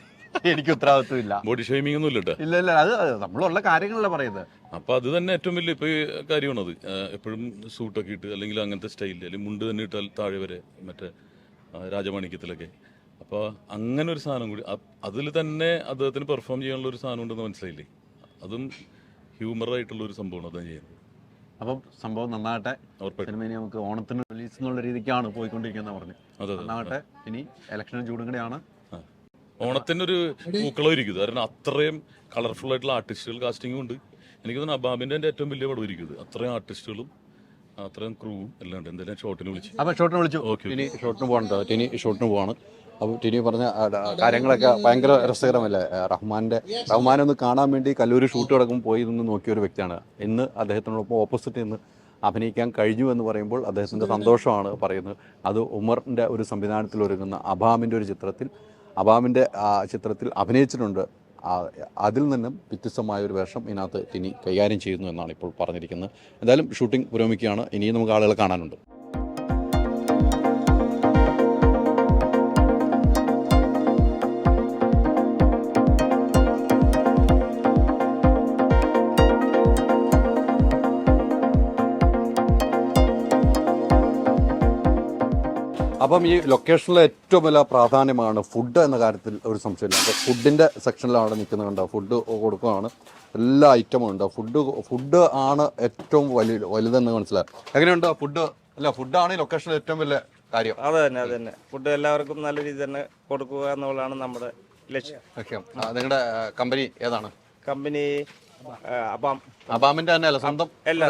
എനിക്ക് ഉത്തരവാദിത്വമില്ല, ബോഡി ഷെയ്മിംഗ് ഒന്നും ഇല്ലട്ടോ. ഇല്ല, അത് നമ്മളുള്ള കാര്യങ്ങളല്ല പറയുന്നത്. അപ്പോൾ അത് തന്നെ ഏറ്റവും വലിയ ഇപ്പോൾ കാര്യമാണത്. എപ്പോഴും സൂട്ടൊക്കെ ഇട്ട് അല്ലെങ്കിൽ അങ്ങനത്തെ സ്റ്റൈലിൽ, അല്ലെങ്കിൽ മുണ്ട് തന്നെ ഇട്ടാൽ താഴെ വരെ മറ്റേ രാജമാണിക്യത്തിലൊക്കെ. അപ്പോൾ അങ്ങനെ ഒരു സാധനം കൂടി അതിൽ തന്നെ അദ്ദേഹത്തിന് പെർഫോം ചെയ്യാനുള്ള ഒരു സാധനം ഉണ്ടെന്ന് മനസ്സിലായില്ലേ? അതും ഹ്യൂമറായിട്ടുള്ള ഒരു സംഭവമാണ് അദ്ദേഹം ചെയ്യുന്നത്. അപ്പം സംഭവം നന്നാകട്ടെ. സിനിമ നമുക്ക് ഓണത്തിന് റിലീസ് എന്നുള്ള രീതിക്കാണ് പോയിക്കൊണ്ടിരിക്കുന്നത് പറഞ്ഞു. നന്നാകട്ടെ. ഇനി ഇലക്ഷനും ചൂടും കൂടെയാണ്. ഓണത്തിനൊരു പൂക്കളം ഇരിക്കുന്നത്, കാരണം അത്രയും കളർഫുൾ ആയിട്ടുള്ള ആർട്ടിസ്റ്റുകൾ കാസ്റ്റിംഗും ഉണ്ട്. എനിക്ക് തോന്നുന്നു അബാബിൻ്റെ ഏറ്റവും വലിയ പടം ഇരിക്കുന്നത്. അത്രയും ആർട്ടിസ്റ്റുകളും അത്രയും ക്രൂവും എല്ലാം ഉണ്ട്. എന്തായാലും ഷോട്ടിന് വിളിച്ചു. അപ്പം ഷോട്ടിന് വിളിച്ചു. ഇനി ഷോട്ടിന് പോകണ്ടോ? ടിനി ഷോട്ടിന് പോവാണ്. അപ്പോൾ ടിനി പറഞ്ഞ കാര്യങ്ങളൊക്കെ ഭയങ്കര രസകരമല്ലേ? റഹ്മാനൊന്ന് കാണാൻ വേണ്ടി കല്ലൂർ ഷൂട്ട് കിടക്കുമ്പോൾ പോയി നിന്ന് നോക്കിയ ഒരു വ്യക്തിയാണ്. ഇന്ന് അദ്ദേഹത്തിനോടൊപ്പം ഓപ്പോസിറ്റ് നിന്ന് അഭിനയിക്കാൻ കഴിഞ്ഞു എന്ന് പറയുമ്പോൾ അദ്ദേഹത്തിൻ്റെ സന്തോഷമാണ് പറയുന്നത്. അത് ഉമറിൻ്റെ ഒരു സംവിധാനത്തിൽ ഒരുങ്ങുന്ന അബാമിൻ്റെ ഒരു ചിത്രത്തിൽ അഭിനയിച്ചിട്ടുണ്ട്. അതിൽ നിന്നും വ്യത്യസ്തമായൊരു വേഷം ഇതിനകത്ത് ടിനി കൈകാര്യം ചെയ്യുന്നു എന്നാണ് ഇപ്പോൾ പറഞ്ഞിരിക്കുന്നത്. എന്തായാലും ഷൂട്ടിംഗ് പുരോഗമിക്കുകയാണ്. ഇനിയും നമുക്ക് ആളുകളെ കാണാനുണ്ട്. അപ്പം ഈ ലൊക്കേഷനിലെ ഏറ്റവും വലിയ പ്രാധാന്യമാണ് ഫുഡ് എന്ന കാര്യത്തിൽ ഒരു സംശയമില്ല. അപ്പോൾ ഫുഡിൻ്റെ സെക്ഷനിലാണ് നിൽക്കുന്നത്. കണ്ടോ, ഫുഡ് കൊടുക്കുകയാണ്. എല്ലാ ഐറ്റമും ഉണ്ട്. ഫുഡ് ആണ് ഏറ്റവും വലുതെന്ന് മനസ്സിലായി. എങ്ങനെയുണ്ട് ഫുഡ്? അല്ല, ഫുഡാണ് ഈ ലൊക്കേഷനിൽ ഏറ്റവും വലിയ കാര്യം. അത് തന്നെ ഫുഡ് എല്ലാവർക്കും നല്ല രീതിയിൽ തന്നെ കൊടുക്കുക എന്നുള്ളതാണ് നമ്മുടെ ലക്ഷ്യം. നിങ്ങളുടെ കമ്പനി ഏതാണ്? കമ്പനി അബാമിന്റെ തന്നെ അല്ലേ? സ്വന്തം അല്ലേ?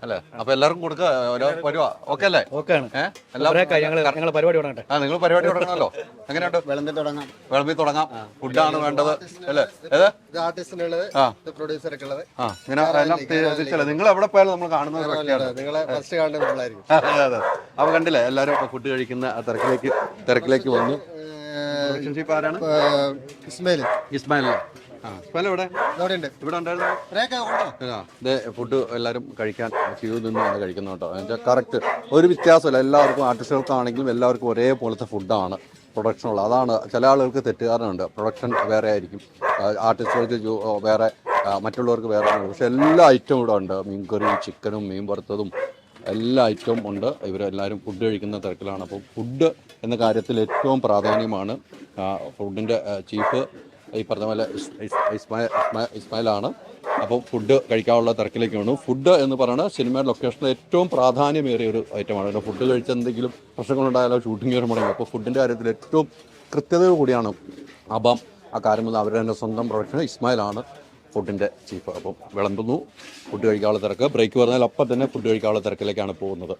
അല്ലേ? അപ്പൊ എല്ലാവർക്കും കൊടുക്കുക. ഓക്കെ അല്ലേ? നിങ്ങൾ പരിപാടി തുടങ്ങണല്ലോ. എങ്ങനെയുണ്ട്? വിളമ്പി തുടങ്ങാം. ഫുഡാണ് വേണ്ടത് അല്ലേ? ഇങ്ങനെ നിങ്ങൾ എവിടെ പോയാലും നമ്മൾ കാണുന്ന ഒരു വ്യക്തിയാണ്. അതെ. അപ്പൊ കണ്ടില്ലേ, എല്ലാവരും ഫുഡ് കഴിക്കുന്ന തിരക്കിലേക്ക് വന്നു. ആരാണ്? ഇസ്മായിൽ. ഇവിടെ ഫുഡ് എല്ലാവരും കഴിക്കാൻ ക്യൂ നിന്നാണ് കഴിക്കുന്നത് കേട്ടോ. എന്നുവെച്ചാൽ കറക്റ്റ് ഒരു വ്യത്യാസമില്ല. എല്ലാവർക്കും ആർട്ടിസ്റ്റുകൾക്കാണെങ്കിലും എല്ലാവർക്കും ഒരേപോലത്തെ ഫുഡാണ് പ്രൊഡക്ഷനുള്ള. അതാണ് ചില ആളുകൾക്ക് തെറ്റുകാരുണ്ട്. പ്രൊഡക്ഷൻ വേറെ ആയിരിക്കും, ആർട്ടിസ്റ്റുകൾക്ക് വേറെ, മറ്റുള്ളവർക്ക് വേറെ. പക്ഷെ എല്ലാ ഐറ്റവും ഇവിടെ ഉണ്ട്. മീൻകറിയും ചിക്കനും മീൻ വറുത്തതും എല്ലാ ഐറ്റവും ഉണ്ട്. ഇവരെല്ലാവരും ഫുഡ് കഴിക്കുന്ന തിരക്കിലാണ്. അപ്പോൾ ഫുഡ് എന്ന കാര്യത്തിൽ ഏറ്റവും പ്രാധാന്യമാണ്. ഫുഡിൻ്റെ ചീഫ് ഈ പറഞ്ഞ പോലെ ഇസ്മായിലാണ്. അപ്പോൾ ഫുഡ് കഴിക്കാനുള്ള തിരക്കിലേക്ക് വേണം. ഫുഡ് എന്ന് പറയുന്നത് സിനിമയുടെ ലൊക്കേഷനിൽ ഏറ്റവും പ്രാധാന്യമേറിയ ഒരു ഐറ്റമാണ്. ഫുഡ് കഴിച്ച എന്തെങ്കിലും പ്രശ്നങ്ങളുണ്ടായാലോ ഷൂട്ടിംഗ് വരുമ്പോഴേ. അപ്പോൾ ഫുഡിൻ്റെ കാര്യത്തിൽ ഏറ്റവും കൃത്യതയോട് കൂടിയാണ് അബാം ആ കാര്യം. അവരുടെ തന്നെ സ്വന്തം പ്രൊഡക്ഷൻ ഇസ്മായിലാണ് ഫുഡിൻ്റെ ചീഫ്. അപ്പം വിളമ്പുന്നു, ഫുഡ് കഴിക്കാനുള്ള തിരക്ക്. ബ്രേക്ക് പറഞ്ഞാൽ അപ്പം തന്നെ ഫുഡ് കഴിക്കാനുള്ള തിരക്കിലേക്കാണ് പോകുന്നത്.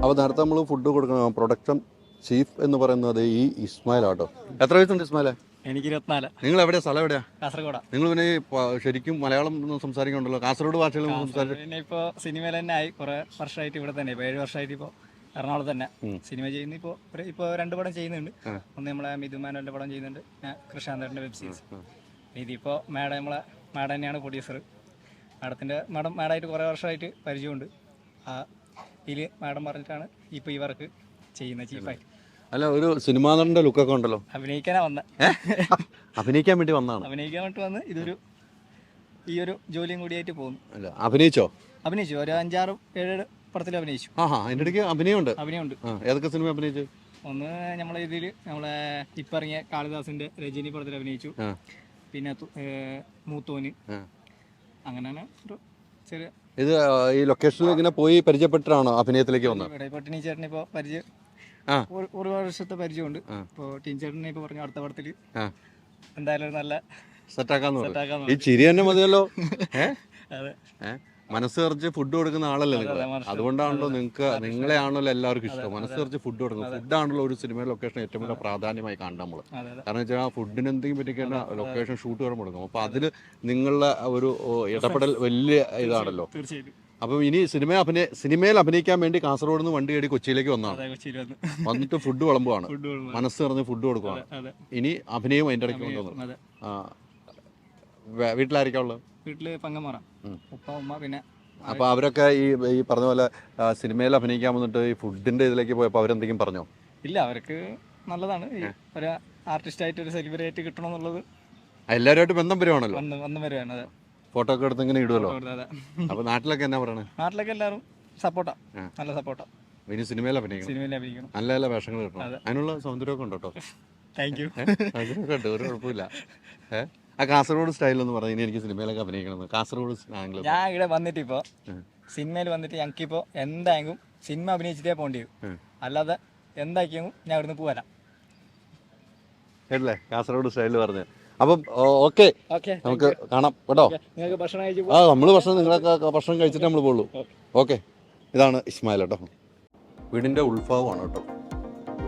അപ്പോൾ നേരത്തെ നമ്മൾ ഫുഡ് കൊടുക്കണം. പ്രൊഡക്ഷൻ ചീഫ് എന്ന് പറയുന്നത് ഈ ഇസ്മായിലാട്ടോ. എത്ര വയസ്സുണ്ട് ഇസ്മായിലെ? എനിക്ക് 24. നിങ്ങൾ എവിടെയാ? സ്ഥലം എവിടെയാ? കാസർഗോഡാ. നിങ്ങൾ പിന്നെ ശരിക്കും മലയാളം സംസാരിക്കുന്നുണ്ടല്ലോ. കാസർഗോഡ് ഭാഷയിൽ പിന്നെ ഇപ്പോൾ സിനിമയിൽ തന്നെ ആയി കുറേ വർഷമായിട്ട് ഇവിടെ തന്നെ. ഇപ്പോൾ 7 വർഷമായിട്ട് ഇപ്പോൾ എറണാകുളത്ത് തന്നെ സിനിമ ചെയ്യുന്നു. ഇപ്പോൾ 2 പടം ചെയ്യുന്നുണ്ട്. ഒന്ന് നമ്മളെ മിഥുമാനോന്റെ പടം ചെയ്യുന്നുണ്ട്, കൃഷാന്തന്റെ വെബ് സീരീസ്. ഇതിപ്പോൾ മാഡം തന്നെയാണ് പ്രൊഡ്യൂസർ. മാഡമായിട്ട് കുറേ വർഷമായിട്ട് പരിചയമുണ്ട്. ഇതിൽ മാഡം പറഞ്ഞിട്ടാണ് ഇപ്പോൾ ഈ വർക്ക് ചെയ്യുന്നത് ചീഫായിട്ട്. അല്ല, ഒരു സിനിമാ നടന്റെ ലുക്കൊക്കെ ഉണ്ടല്ലോ. അഭിനയിക്കാനാ വന്ന അഭിനയിക്കാൻ വേണ്ടി വന്നതാണ്. അഭിനയിക്കാൻ വേണ്ടി വന്ന് ഈ ഒരു ജോലിയും കൂടിയായിട്ട് പോകുന്നു. അല്ല, അഭിനയിച്ചോ? അഭിനയിച്ചു, ഒരു 5-6-7 പടത്തിൽ അഭിനയിച്ചു. അതിന്റെ ഇടയ്ക്ക് അഭിനയമുണ്ട്. അഭിനയമുണ്ട്. ഏതൊക്കെ സിനിമ അഭിനയിച്ചു? ഒന്ന് നമ്മളെ ഇതിൽ നമ്മളെ ഇപ്പം ഇറങ്ങിയ കാളിദാസിന്റെ രജനി പടത്തിൽ അഭിനയിച്ചു. പിന്നെ മൂത്തോന്, അങ്ങനെ ഒരു ചെറിയ. ഇത് ഈ ലൊക്കേഷനിൽ ഇങ്ങനെ പോയി പരിചയപ്പെട്ടാണോ അഭിനയത്തിലേക്ക് വന്നത്? ഇപ്പോൾ ടിനി ചേട്ടനെ ഇപ്പോൾ പരിചയം, ഒരു വർഷത്തെ പരിചയമുണ്ട്. ഇപ്പോൾ ടിനി ചേട്ടനെ ഇപ്പോൾ പറഞ്ഞു അടുത്ത പടത്തിൽ എന്തായാലും ഒരു നല്ല സെറ്റാക്കാന്ന്. ഈ ചിരി തന്നെ മതിയല്ലോ. അതെ, മനസ്സ് നിറച്ച് ഫുഡ് കൊടുക്കുന്ന ആളല്ലേ നിങ്ങൾ? അതുകൊണ്ടാണല്ലോ നിങ്ങളെയാണല്ലോ എല്ലാവർക്കും ഇഷ്ടം. മനസ്സ് നിറച്ച് ഫുഡ് കൊടുക്കുന്നത്. ഫുഡാണല്ലോ ഒരു സിനിമ ലൊക്കേഷൻ ഏറ്റവും വലിയ പ്രാധാന്യമായി കാണുന്നത് നമ്മൾ. കാരണം വെച്ചാൽ ആ ഫുഡിന് എന്തെങ്കിലും പറ്റിക്കഴിഞ്ഞാൽ ലൊക്കേഷൻ ഷൂട്ട് ചെയ്യാൻ കൊടുക്കും. അപ്പോൾ അതിൽ നിങ്ങളുടെ ഒരു ഇടപെടൽ വലിയ ഇതാണല്ലോ. തീർച്ചയായിട്ടും. അപ്പം ഇനി സിനിമയിൽ അഭിനയിക്കാൻ വേണ്ടി കാസർഗോഡ് നിന്ന് വണ്ടി കയറി കൊച്ചിയിലേക്ക് വന്നതാണ്. വന്നിട്ട് ഫുഡ് വിളമ്പുവാണ്. മനസ്സ് നിറഞ്ഞ് ഫുഡ് കൊടുക്കുവാണ്. ഇനി അഭിനയം അതിൻ്റെ ഇടയ്ക്ക് കൊണ്ടുവന്നു. വീട്ടിലായിരിക്കാം ഉള്ളത്? വീട്ടില് പങ്കന്മാരാ, ഉപ്പ ഉമ്മ. പിന്നെ അപ്പോൾ അവരൊക്കെ ഈ പറഞ്ഞ പോലെ സിനിമയിൽ അഭിനയിക്കാൻ വന്നിട്ട് ഈ ഫുഡിന്റെ ഇതിലേക്ക് പോയപ്പോൾ അവരെന്തെങ്കിലും പറഞ്ഞോ? ഇല്ല, അവർക്ക് നല്ലതാണ് ഒരു ആർട്ടിസ്റ്റായിട്ട് ഒരു സെലിബ്രിറ്റി കിട്ടണമെന്നുള്ളത്. എല്ലാവരുമായിട്ട് ബന്ധം വരുവാണല്ലോ. വന്നു വരുവാണ്. അതെ, ഫോട്ടോ ഒക്കെ എടുത്ത് ഇങ്ങനെ ഇടുമല്ലോ. അപ്പോൾ നാട്ടിലൊക്കെ എന്നാ പറയണേ? നാട്ടിലൊക്കെ എല്ലാവരും സപ്പോർട്ടാ, നല്ല സപ്പോർട്ടാ. ഇനി സിനിമയിൽ അഭിനയിക്കണം. നല്ല നല്ല വേഷങ്ങൾ കിട്ടണം. അതിനുള്ള സൗന്ദര്യമൊക്കെ ഉണ്ട് കേട്ടോ. Thank you. ഉണ്ട്, ഒരു കുഴപ്പമില്ല. ആ കാസർഗോഡ് സ്റ്റൈലൊന്ന് പറഞ്ഞു. ഇനി എനിക്ക് സിനിമയിലൊക്കെ അഭിനയിക്കണം. കാസർഗോഡ് സ്ലാങ്ങിൽ ഞാൻ ഇവിടെ വന്നിട്ട് ഇപ്പോൾ സിനിമയിൽ വന്നിട്ട് ഞങ്ങൾക്കിപ്പോൾ എന്തായെങ്കിലും സിനിമ അഭിനയിച്ചിട്ടേ പോകേണ്ടി വരും. അല്ലാതെ എന്താക്കിയെങ്കിലും ഞാൻ ഇവിടുന്ന് പോകാനാ. കേട്ടില്ലേ കാസർഗോഡ് സ്റ്റൈലിൽ പറഞ്ഞു. അപ്പം ഓക്കെ, നമുക്ക് കാണാം കേട്ടോ. നിങ്ങൾക്ക് ഭക്ഷണം കഴിച്ചു? നമ്മൾ നിങ്ങളൊക്കെ ഭക്ഷണം കഴിച്ചിട്ട് നമ്മൾ പോകുള്ളൂ. ഓക്കെ, ഇതാണ് ഇസ്മായിൽ കേട്ടോ. വീടിൻ്റെ ഉൾഭാഗമാണ് കേട്ടോ.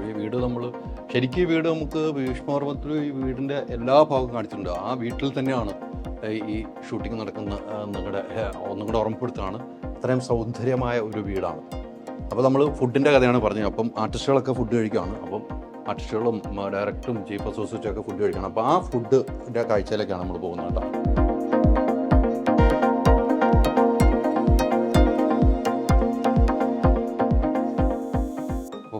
ഈ വീട് നമ്മൾ ശരിക്കും ഈ വീട് നമുക്ക് ഭീഷ്മപർവത്തിൽ ഈ വീടിൻ്റെ എല്ലാ ഭാഗവും കാണിച്ചിട്ടുണ്ട്. ആ വീട്ടിൽ തന്നെയാണ് ഈ ഷൂട്ടിംഗ് നടക്കുന്ന ഒന്നും കൂടെ ഓർമ്മപ്പെടുത്തുകയാണ്. അത്രയും സൗന്ദര്യമായ ഒരു വീടാണ്. അപ്പോൾ നമ്മൾ ഫുഡിൻ്റെ കഥയാണ് പറഞ്ഞത്. അപ്പം ആർട്ടിസ്റ്റുകളൊക്കെ ഫുഡ് കഴിക്കുകയാണ്. അപ്പം ആർട്ടിസ്റ്റുകളും ഡയറക്ടറും ചീഫ് അസോസിയേറ്റും ഒക്കെ ഫുഡ് കഴിക്കണം. അപ്പോൾ ആ ഫുഡിൻ്റെ കാഴ്ചയിലേക്കാണ് നമ്മൾ പോകുന്നത് കേട്ടോ.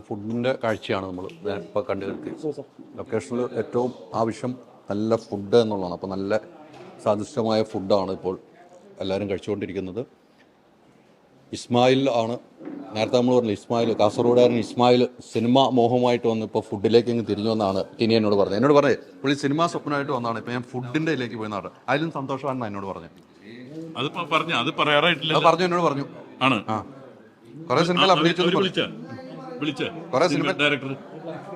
ഫുഡിൻ്റെ കാഴ്ചയാണ് നമ്മൾ ഇപ്പോൾ കണ്ടു കിട്ടിയത്. ലൊക്കേഷനിൽ ഏറ്റവും ആവശ്യം നല്ല ഫുഡ് എന്നുള്ളതാണ്. അപ്പോൾ നല്ല സ്വാദിഷ്ടമായ ഫുഡാണ് ഇപ്പോൾ എല്ലാവരും കഴിച്ചുകൊണ്ടിരിക്കുന്നത്. ഇസ്മായിൽ ആണ് നേരത്തെ നമ്മൾ പറഞ്ഞു. ഇസ്മായിൽ, കാസർഗോഡുകാരൻ ഇസ്മായിൽ സിനിമ മോഹമായിട്ട് വന്ന് ഇപ്പോൾ ഫുഡിലേക്ക് അങ്ങ് തിരിഞ്ഞു വന്നാണ് ടിനി എന്നോട് പറഞ്ഞത്. എന്നോട് പറഞ്ഞത് പുള്ളി സിനിമ സ്വപ്നമായിട്ട് വന്നതാണ്. ഇപ്പോൾ ഞാൻ ഫുഡിൻ്റെ ഇതിലേക്ക് പോയി നാട്. അതിലും സന്തോഷമാണെന്ന് എന്നോട് പറഞ്ഞു. അത് പറയാറായിട്ടില്ല. പറഞ്ഞു, എന്നോട് പറഞ്ഞു. ആണ് കുറേ സിനിമകൾ അഭിനയിച്ചു. കുറേ സിനിമ ഡയറക്ടർ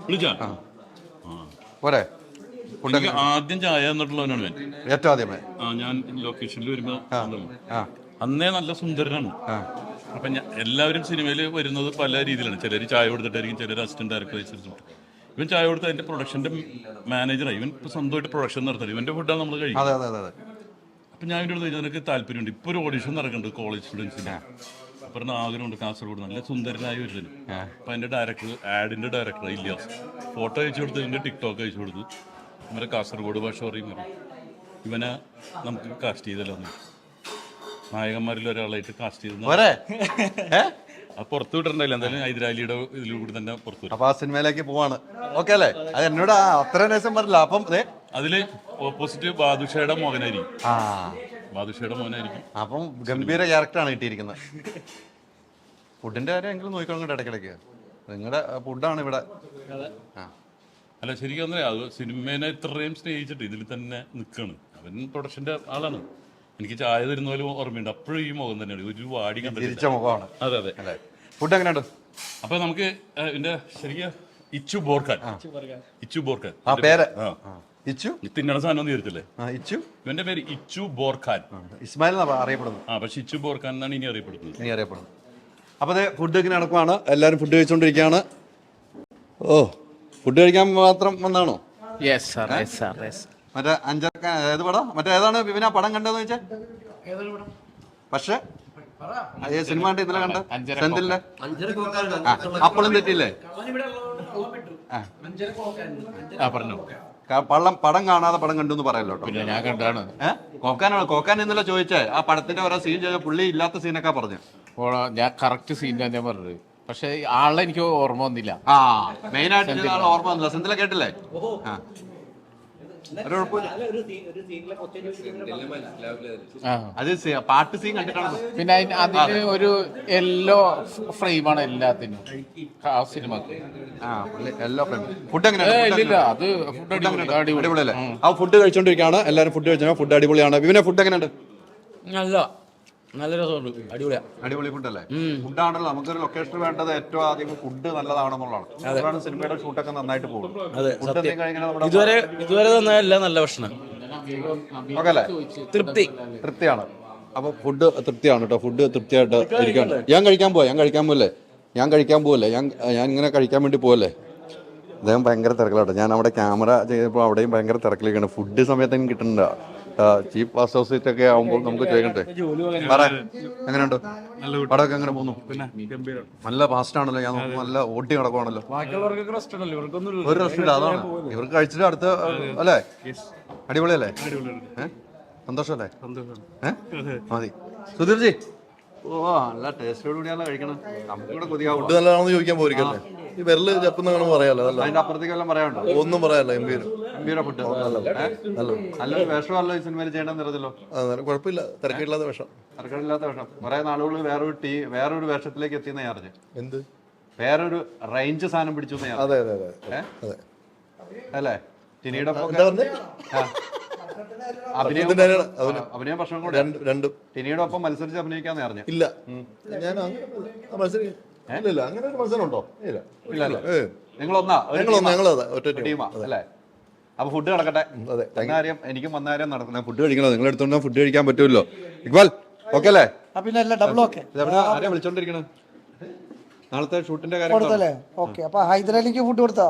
വിളിച്ചാ പോരെ. ആദ്യം ചായ എന്നിട്ടുള്ളവനാണ് ഞാൻ. ഏറ്റവും ആദ്യമേ ഞാൻ ലൊക്കേഷനിൽ വരുമ്പോ അന്നേ നല്ല സുന്ദരനാണ്. അപ്പൊ എല്ലാവരും സിനിമയിൽ വരുന്നത് പല രീതിയിലാണ്. ചിലർ ചായ കൊടുത്തിട്ടായിരിക്കും, ചിലർ അസിസ്റ്റന്റ് ഡയറക്ടർ വെച്ചിട്ട്. ഇവൻ ചായ കൊടുത്ത് അതിന്റെ പ്രൊഡക്ഷന്റെ മാനേജറായി. ഇവൻ ഇപ്പൊ സ്വന്തമായിട്ട് പ്രൊഡക്ഷൻ നടത്തുന്നത്. ഇവന്റെ ഫുഡാണ് നമ്മൾ കഴിക്കുന്നത്. അപ്പൊ ഞാൻ ഇവരോട് ചോദിച്ചാൽ നിനക്ക് താല്പര്യമുണ്ട്. ഇപ്പൊ ഒരു ഓഡിഷൻ നടക്കുന്നുണ്ട് കോളേജ് സ്റ്റുഡൻസിന്. പറഞ്ഞ ആഗ്രഹമുണ്ട് കാസർഗോഡ് നല്ല സുന്ദരനായ ഒരു. അപ്പൊ അതിന്റെ ഡയറക്ടർ, ആഡിന്റെ ഡയറക്ടർ ഇല്യാസ് ഫോട്ടോ അയച്ചു കൊടുത്ത്, ഇതിന്റെ ടിക്ടോക്ക് അയച്ചു കൊടുത്തു. ഇവരെ കാസർഗോഡ് ഭാഷ പറയുന്നത് ഇവനെ നമുക്ക് കാസ്റ്റ് ചെയ്തല്ലോ. നായകന്മാരിൽ ഒരാളായിട്ട് കാസ്റ്റ് ചെയ്ത് അത് പുറത്തു വിട്ടിട്ടുണ്ടായില്ല. എന്തായാലും ഹൈദരാലിയുടെ ഇതിലൂടെ തന്നെ പുറത്തു വരും. അപ്പൊ ആ സിനിമയിലേക്ക് പോവാണ്. ഓക്കെ അല്ലേ? അത് എന്നോട് അത്ര രസം പറഞ്ഞില്ല. അപ്പം അതില് ഓപ്പോസിറ്റ് ബാദുഷയുടെ മോഹനായിരിക്കും. ബാദുഷയുടെ മോഹനായിരിക്കും. അപ്പം ഗംഭീര ക്യാരക്ടറാണ് കിട്ടിയിരിക്കുന്നത്. ഫുഡിന്റെ കാര്യം എങ്കിലും നോക്കിക്കോളും ഇടയ്ക്കിടയ്ക്ക്. നിങ്ങളുടെ ഫുഡാണ് ഇവിടെ. അല്ല ശരിക്കും പറഞ്ഞാൽ അത് സിനിമേനെ ഇത്രയും സ്നേഹിച്ചിട്ട് ഇതിൽ തന്നെ നിൽക്കുകയാണ്. അവൻ പ്രൊഡക്ഷന്റെ ആളാണ്. എനിക്ക് ചായ തരുന്ന പോലെ ഓർമ്മയുണ്ട്. അപ്പോഴും ഈ മുഖം തന്നെയാണ്. ഒരു വാടി കണ്ടിരിച്ച മുഖമാണ്. അതെ അതെ. ഫുഡ് എങ്ങനെയുണ്ട്? അപ്പൊ നമുക്ക് ഇതിന്റെ ശരിക്കും ഇച്ചു ബോർഖാൻ. ആ പേര് ഇച്ചു തിന്നണ സാധനം ഒന്നും തീരത്തില്ലേ? ഇച്ചു. ഇവന്റെ പേര് ഇച്ചു ബോർഖാൻ. ഇസ്മായിൽ അറിയപ്പെടുന്നു. പക്ഷെ ഇച്ചു ബോർഖാൻ എന്നാണ് ഇനി അറിയപ്പെടുന്നത്. അപ്പൊ അതെ, ഫുഡ് ഇങ്ങനെ നടക്കുവാണ്. എല്ലാവരും ഫുഡ് കഴിച്ചുകൊണ്ടിരിക്കുകയാണ്. ഓ, ഫുഡ് കഴിക്കാൻ മാത്രം വന്നാണോ? മറ്റേ അഞ്ചക്ക ഏത് പടം? മറ്റേ ഏതാണ് ഇവനാ പടം കണ്ടതെന്ന് വെച്ചാൽ? പക്ഷെ സിനിമ കണ്ട് ഇന്നലെ കണ്ട സെന്തിലിന്റെ അപ്പോഴും തെറ്റില്ലേ? പടം കാണാതെ പടം കണ്ടു എന്ന് പറയല്ലോ. ഞാൻ കണ്ടാണ്. കോക്കാൻ ഇന്നലെ ചോദിച്ചേ ആ പടത്തിന്റെ ഓരോ സീൻ ചോദിച്ചാൽ പുള്ളി ഇല്ലാത്ത സീനൊക്കെ പറഞ്ഞു. ഞാൻ കറക്റ്റ് സീനാണ് ഞാൻ പറഞ്ഞത്. പക്ഷെ ആളെ എനിക്ക് ഓർമ്മ വന്നില്ല. ആ മെയിൻ ആയിട്ട് ആൾ ഓർമ്മ വന്നില്ല. സെന്തില കേട്ടില്ലേ? ആ ഒരു കുഴപ്പമില്ല. അത് പാട്ട് സീൻ കണ്ടിട്ടാണ്. പിന്നെ അതിന് ഒരു യെല്ലോ ഫ്രെയിമാണ് എല്ലാത്തിനും ആ സിനിമക്ക്. എല്ലാ ഫുഡ് ഇല്ല അത് ഫുഡ് അടിപൊളിയല്ലേ? ആ ഫുഡ് കഴിച്ചോണ്ടിരിക്കുകയാണ് എല്ലാവരും. ഫുഡ് കഴിച്ചാൽ ഫുഡ് അടിപൊളിയാണ്. ഇവനെ ഫുഡ് എങ്ങനെയുണ്ട്? നല്ല രസമുണ്ട്. അടിപൊളി ഫുഡല്ലേ? ഫുഡാണല്ലോ നമുക്കൊരു ലൊക്കേഷൻ വേണ്ടത്. ഏറ്റവും ആദ്യം ഫുഡ് നല്ലതാണെന്നുള്ളതാണ്. അതുകൊണ്ടാണ് സിനിമയുടെ ഷൂട്ടൊക്കെ നന്നായിട്ട് പോകും. ഇതുവരെ തന്നല്ല നല്ല ഭക്ഷണം. ഓക്കെ അല്ലേ? തൃപ്തിയാണ്. അപ്പൊ ഫുഡ് തൃപ്തിയാണ് കേട്ടോ. ഫുഡ് തൃപ്തിയായിട്ട് ഇരിക്കുകയാണ്. ഞാൻ കഴിക്കാൻ പോവല്ലേ? ഞാൻ ഇങ്ങനെ കഴിക്കാൻ വേണ്ടി പോവല്ലേ? അദ്ദേഹം ഭയങ്കര തിരക്കിലാട്ടോ. ഞാൻ അവിടെ ക്യാമറ ചെയ്തപ്പോൾ അവിടെയും ഭയങ്കര തിരക്കിലേക്കാണ്. ഫുഡ് സമയത്തൊന്നും കിട്ടുന്നുണ്ട്. ചീഫ് അസോസിയേറ്റ് ഒക്കെ ആവുമ്പോൾ നമുക്ക് ചോദിക്കണ്ടേ? പറ എങ്ങനെയുണ്ട് പടമൊക്കെ? എങ്ങനെ പോകുന്നു? നല്ല ഫാസ്റ്റ് ആണല്ലോ. ഞാൻ നല്ല ഓട്ടി നടക്കുവാണല്ലോ. ഒരു റെസ്റ്റില്ല. അതാണ് ഇവർക്ക് കഴിച്ചിട്ട് അടുത്ത അല്ലേ? അടിപൊളിയല്ലേ? സന്തോഷല്ലേ? മതി. സുധീർജി നല്ല ടേസ്റ്റോട് കൂടിയാണല്ലോ കഴിക്കണം. നമുക്കിവിടെ കൊതിയാവും. ഫുഡ് നല്ലതാണെന്ന് ചോദിക്കാൻ പോയിരിക്കല്ലേ? ഈ വിരല് ചപ്പുന്ന കാണുമ്പോൾ പറയാലോ. അതിന്റെ അപ്പുറത്തേക്ക് എല്ലാം പറയാനുണ്ടോ? ഒന്നും പറയാല്ല. ഗംഭീര ഫുഡ്. നല്ലൊരു വേഷമല്ലോ ഈ സിനിമയിൽ ചെയ്യണമെന്ന് അറിയല്ലോ. കുഴപ്പമില്ല. തിരക്കില്ലാത്ത വേഷം. കുറെ നാളുകളിൽ വേറൊരു വേഷത്തിലേക്ക് എത്തിയെന്ന് ഞാൻ അറിഞ്ഞു. എന്ത്? വേറൊരു റേഞ്ച് സാധനം പിടിച്ചു. അതെ അല്ലേ? ടിനിയുടെ അഭിനയം പ്രശ്നം കൂടെ. രണ്ടും ടിനിയുടെ ഒപ്പം മത്സരിച്ച് അഭിനയിക്കാന്ന് അറിഞ്ഞു. ഇല്ല, ഞാൻ ഇല്ല. അങ്ങനെ ഒരു മത്സരം ഉണ്ടോ? നിങ്ങളൊന്നാ ഒറ്റ ടീമാ അല്ലേ? അപ്പൊ ഫുഡ് നടക്കട്ടെ. കാര്യം എനിക്കും വന്ന കാര്യം നടക്കണം. ഫുഡ് കഴിക്കണം. നിങ്ങൾ എടുത്തോണ്ട് ഫുഡ് കഴിക്കാൻ പറ്റുമല്ലോ. ഇക്ബാൽ ഓക്കെ അല്ലേ? ആരെയാ വിളിച്ചോണ്ടിരിക്കണേ? നാളത്തെ ഷൂട്ടിന്റെ കാര്യം ഹൈദരാലിക്ക് ഫുഡ് കൊടുത്താ?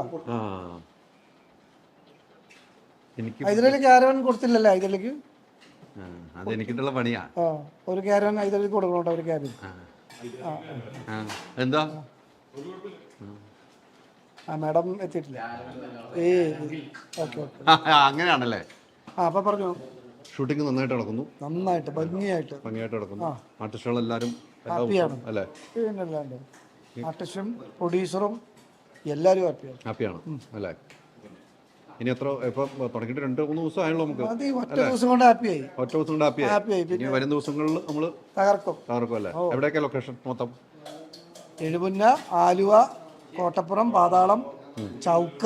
ഹൈദരാലി ക്യാരവൻ കൊടുത്തില്ലല്ലേ? ഹൈദരാലിക്ക് അത് എനിക്കുള്ള പണിയാ. ഒരു ക്യാരവൻ ഹൈദരാലിക്ക് കൊടുക്കണോട്ടോ. ഒരു ക്യാരവൻ എന്താ? മാഡം എത്തിയിട്ടില്ല. അങ്ങനെയാണല്ലേ? അപ്പൊ പറഞ്ഞു ഷൂട്ടിംഗ് നന്നായിട്ട് നടക്കുന്നു. നന്നായിട്ട് ഭംഗിയായിട്ട് നടക്കുന്നു. ആർട്ടിസ്റ്റുകളെല്ലാരും അല്ലേ? പിന്നല്ലാണ്ട് ആർട്ടിസ്റ്റും പ്രൊഡ്യൂസറും എല്ലാരും ഹാപ്പിയാണ് അല്ലേ? ഇനി എത്ര ഇപ്പൊ തുടങ്ങിയിട്ട് 2-3 ദിവസം ആയല്ലോ നമുക്ക്. ഒറ്റ ദിവസം കൊണ്ട് ഹാപ്പിയായി. ഇനി വരും ദിവസങ്ങളിൽ നമ്മള് തകർക്കും അല്ലേ? എവിടെയൊക്കെ ലൊക്കേഷൻ മൊത്തം? എഴുപുന്ന, ആലുവ, കോട്ടപ്പുറം, പാതാളം, ചൗക്ക,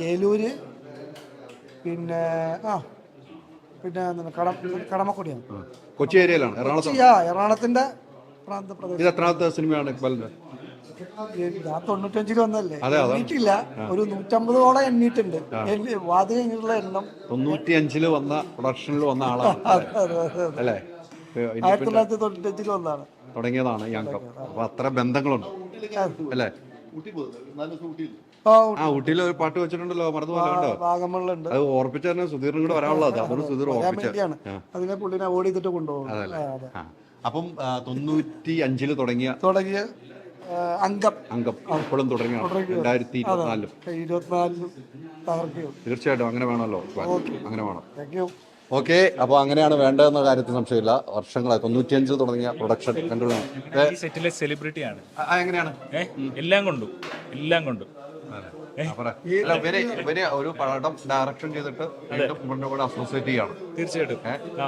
ഏലൂര്, പിന്നെ കടമക്കുടിയാണ്. കൊച്ചി ഏരിയയിലാണ്. എറണാകുളത്തിന്റെ പ്രാന്തപ്രദേശം. ഇത് എത്രാമത്തെ സിനിമയാണ് ഇക്ബാലിന്റെ? 95 വന്നല്ലേ? എണ്ണീട്ടില്ല. ഒരു 150ഓളം എണ്ണീട്ടുണ്ട്. അത് കഴിഞ്ഞിട്ടുള്ള എണ്ണം 95 വന്ന പ്രൊഡക്ഷനിൽ വന്ന ആളാണ് അല്ലേ? 1995 വന്നതാണ്. തുടങ്ങിയതാണ് ഈ അംഗം. അപ്പൊ അത്ര ബന്ധങ്ങളുണ്ട് അല്ലേ? ഊട്ടിയിൽ ഒരു പാട്ട് വെച്ചിട്ടുണ്ടല്ലോ, മറന്നു പോലുണ്ടോ? അത് ഓർപ്പിച്ചു തന്നെ സുധീറിനും കൂടെ വരാനുള്ളത്. അതൊരു സുധീർ ഓർപ്പിച്ചാണ്. അതിനെ പുള്ളിനെ അവോയ്ഡ് ചെയ്തിട്ട് കൊണ്ടുപോകും. അപ്പം 95 തുടങ്ങിയ അംഗം ഇപ്പോഴും തുടങ്ങിയ 2024 തീർച്ചയായിട്ടും അങ്ങനെ വേണമല്ലോ. അങ്ങനെ വേണം. ഓക്കെ. അപ്പോൾ അങ്ങനെയാണ് വേണ്ടതെന്ന കാര്യത്തിൽ സംശയമില്ല. വർഷങ്ങളായി 95 തുടങ്ങിയ പ്രൊഡക്ഷൻ സെറ്റിലെ സെലിബ്രിറ്റിയാണ്. എങ്ങനെയാണ്? എല്ലാം കൊണ്ടും ഒരു പടം ഡയറക്ഷൻ ചെയ്തിട്ട് കൂടെ അസോസിയേറ്റ് ചെയ്യണം. തീർച്ചയായിട്ടും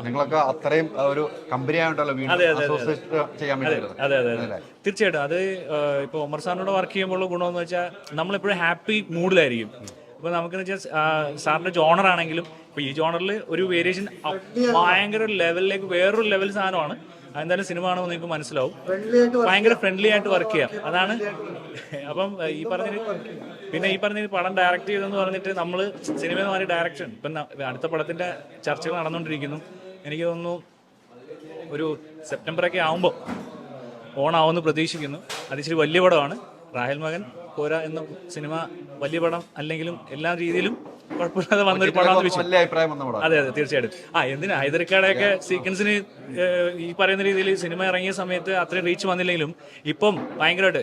നിങ്ങളൊക്കെ അത്രയും ഒരു കമ്പനി ആയിട്ടല്ലോ അസോസിയേറ്റ് ചെയ്യാൻ വേണ്ടി. തീർച്ചയായിട്ടും അത് ഇപ്പൊ ഒമർ സാറിനോട് വർക്ക് ചെയ്യുമ്പോൾ ഗുണമെന്ന് വെച്ചാൽ നമ്മളെപ്പോഴും ഹാപ്പി മൂഡിലായിരിക്കും. ഇപ്പൊ നമുക്കെന്ന് വെച്ചാൽ സാറിന്റെ ജോണർ ആണെങ്കിലും ഇപ്പൊ ഈ ജോണറിൽ ഒരു വേരിയേഷൻ ഭയങ്കര ലെവലിലേക്ക് വേറൊരു ലെവൽ സാധനമാണ്. എന്തായാലും സിനിമ ആണെന്ന് നിങ്ങൾക്ക് മനസ്സിലാവും. ഭയങ്കര ഫ്രണ്ട്ലി ആയിട്ട് വർക്ക് ചെയ്യാം. അതാണ്. അപ്പം ഈ പറഞ്ഞ പടം ഡയറക്റ്റ് ചെയ്തെന്ന് പറഞ്ഞിട്ട് നമ്മൾ സിനിമ എന്ന് പറഞ്ഞ ഡയറക്ഷൻ ഇപ്പം അടുത്ത പടത്തിന്റെ ചർച്ചകൾ നടന്നുകൊണ്ടിരിക്കുന്നു. എനിക്ക് തോന്നുന്നു ഒരു സെപ്റ്റംബറൊക്കെ ആവുമ്പോൾ ഓണാവുമെന്ന് പ്രതീക്ഷിക്കുന്നു. അത് ഇച്ചിരി വലിയ പടമാണ്. റാഹേൽ മകൻ പോരാ എന്ന സിനിമ വലിയ പടം അല്ലെങ്കിലും എല്ലാ രീതിയിലും കുഴപ്പമില്ലാതെ വന്നൊരു പടം. അതെ തീർച്ചയായിട്ടും. എന്തിനാ ഹൈദരാബാദൊക്കെ സീക്വൻസിന് ഈ പറയുന്ന രീതിയിൽ സിനിമ ഇറങ്ങിയ സമയത്ത് അത്രയും റീച്ച് വന്നില്ലെങ്കിലും ഇപ്പം ഭയങ്കരമായിട്ട്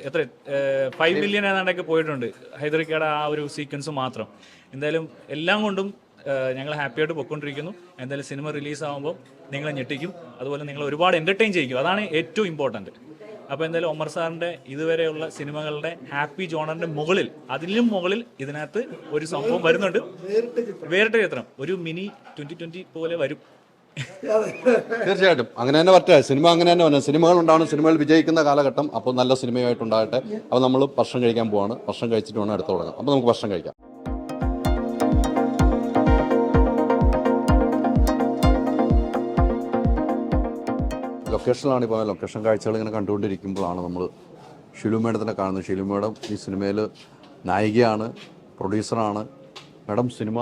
5 മില്യൺ ഏതാണ്ടൊക്കെ പോയിട്ടുണ്ട് ഹൈദരാബാദ് ആ ഒരു സീക്വൻസ് മാത്രം. എന്തായാലും എല്ലാം കൊണ്ടും ഞങ്ങൾ ഹാപ്പിയായിട്ട് പൊയ്ക്കൊണ്ടിരിക്കുന്നു. എന്തായാലും സിനിമ റിലീസ് ആകുമ്പോൾ നിങ്ങളെ ഞെട്ടിക്കും. അതുപോലെ നിങ്ങൾ ഒരുപാട് എന്റർടൈൻ ചെയ്യിക്കും. അതാണ് ഏറ്റവും ഇമ്പോർട്ടൻറ്റ്. അപ്പോൾ എന്തായാലും ഒമർ സാറിൻ്റെ ഇതുവരെയുള്ള സിനിമകളുടെ ഹാപ്പി ജോണറിൻ്റെ മുകളിൽ, അതിലും മുകളിൽ ഇതിനകത്ത് ഒരു സംഭവം വരുന്നുണ്ട്. വേറിട്ട ചിത്രം, ഒരു മിനി 2020 പോലെ വരും. തീർച്ചയായിട്ടും അങ്ങനെ തന്നെ പറ്റേ. സിനിമ അങ്ങനെ തന്നെ വരണം. സിനിമകൾ ഉണ്ടാവണം, സിനിമകൾ വിജയിക്കുന്ന കാലഘട്ടം. അപ്പോൾ നല്ല സിനിമയായിട്ടുണ്ടാകട്ടെ. അപ്പോൾ നമ്മൾ ഭക്ഷണം കഴിക്കാൻ പോവാണ്. ഭക്ഷണം കഴിച്ചിട്ട് വേണം അടുത്ത് തുടങ്ങാം. അപ്പോൾ നമുക്ക് ഭക്ഷണം കഴിക്കാം. ലൊക്കേഷനിലാണ് ഇപ്പോൾ. ലൊക്കേഷൻ കാഴ്ചകൾ ഇങ്ങനെ കണ്ടുകൊണ്ടിരിക്കുമ്പോഴാണ് നമ്മൾ ഷിലു മേഡത്തിനെ കാണുന്നത്. ഷിലു മേഡം ഈ സിനിമയിൽ നായികയാണ്, പ്രൊഡ്യൂസറാണ്. മേഡം സിനിമ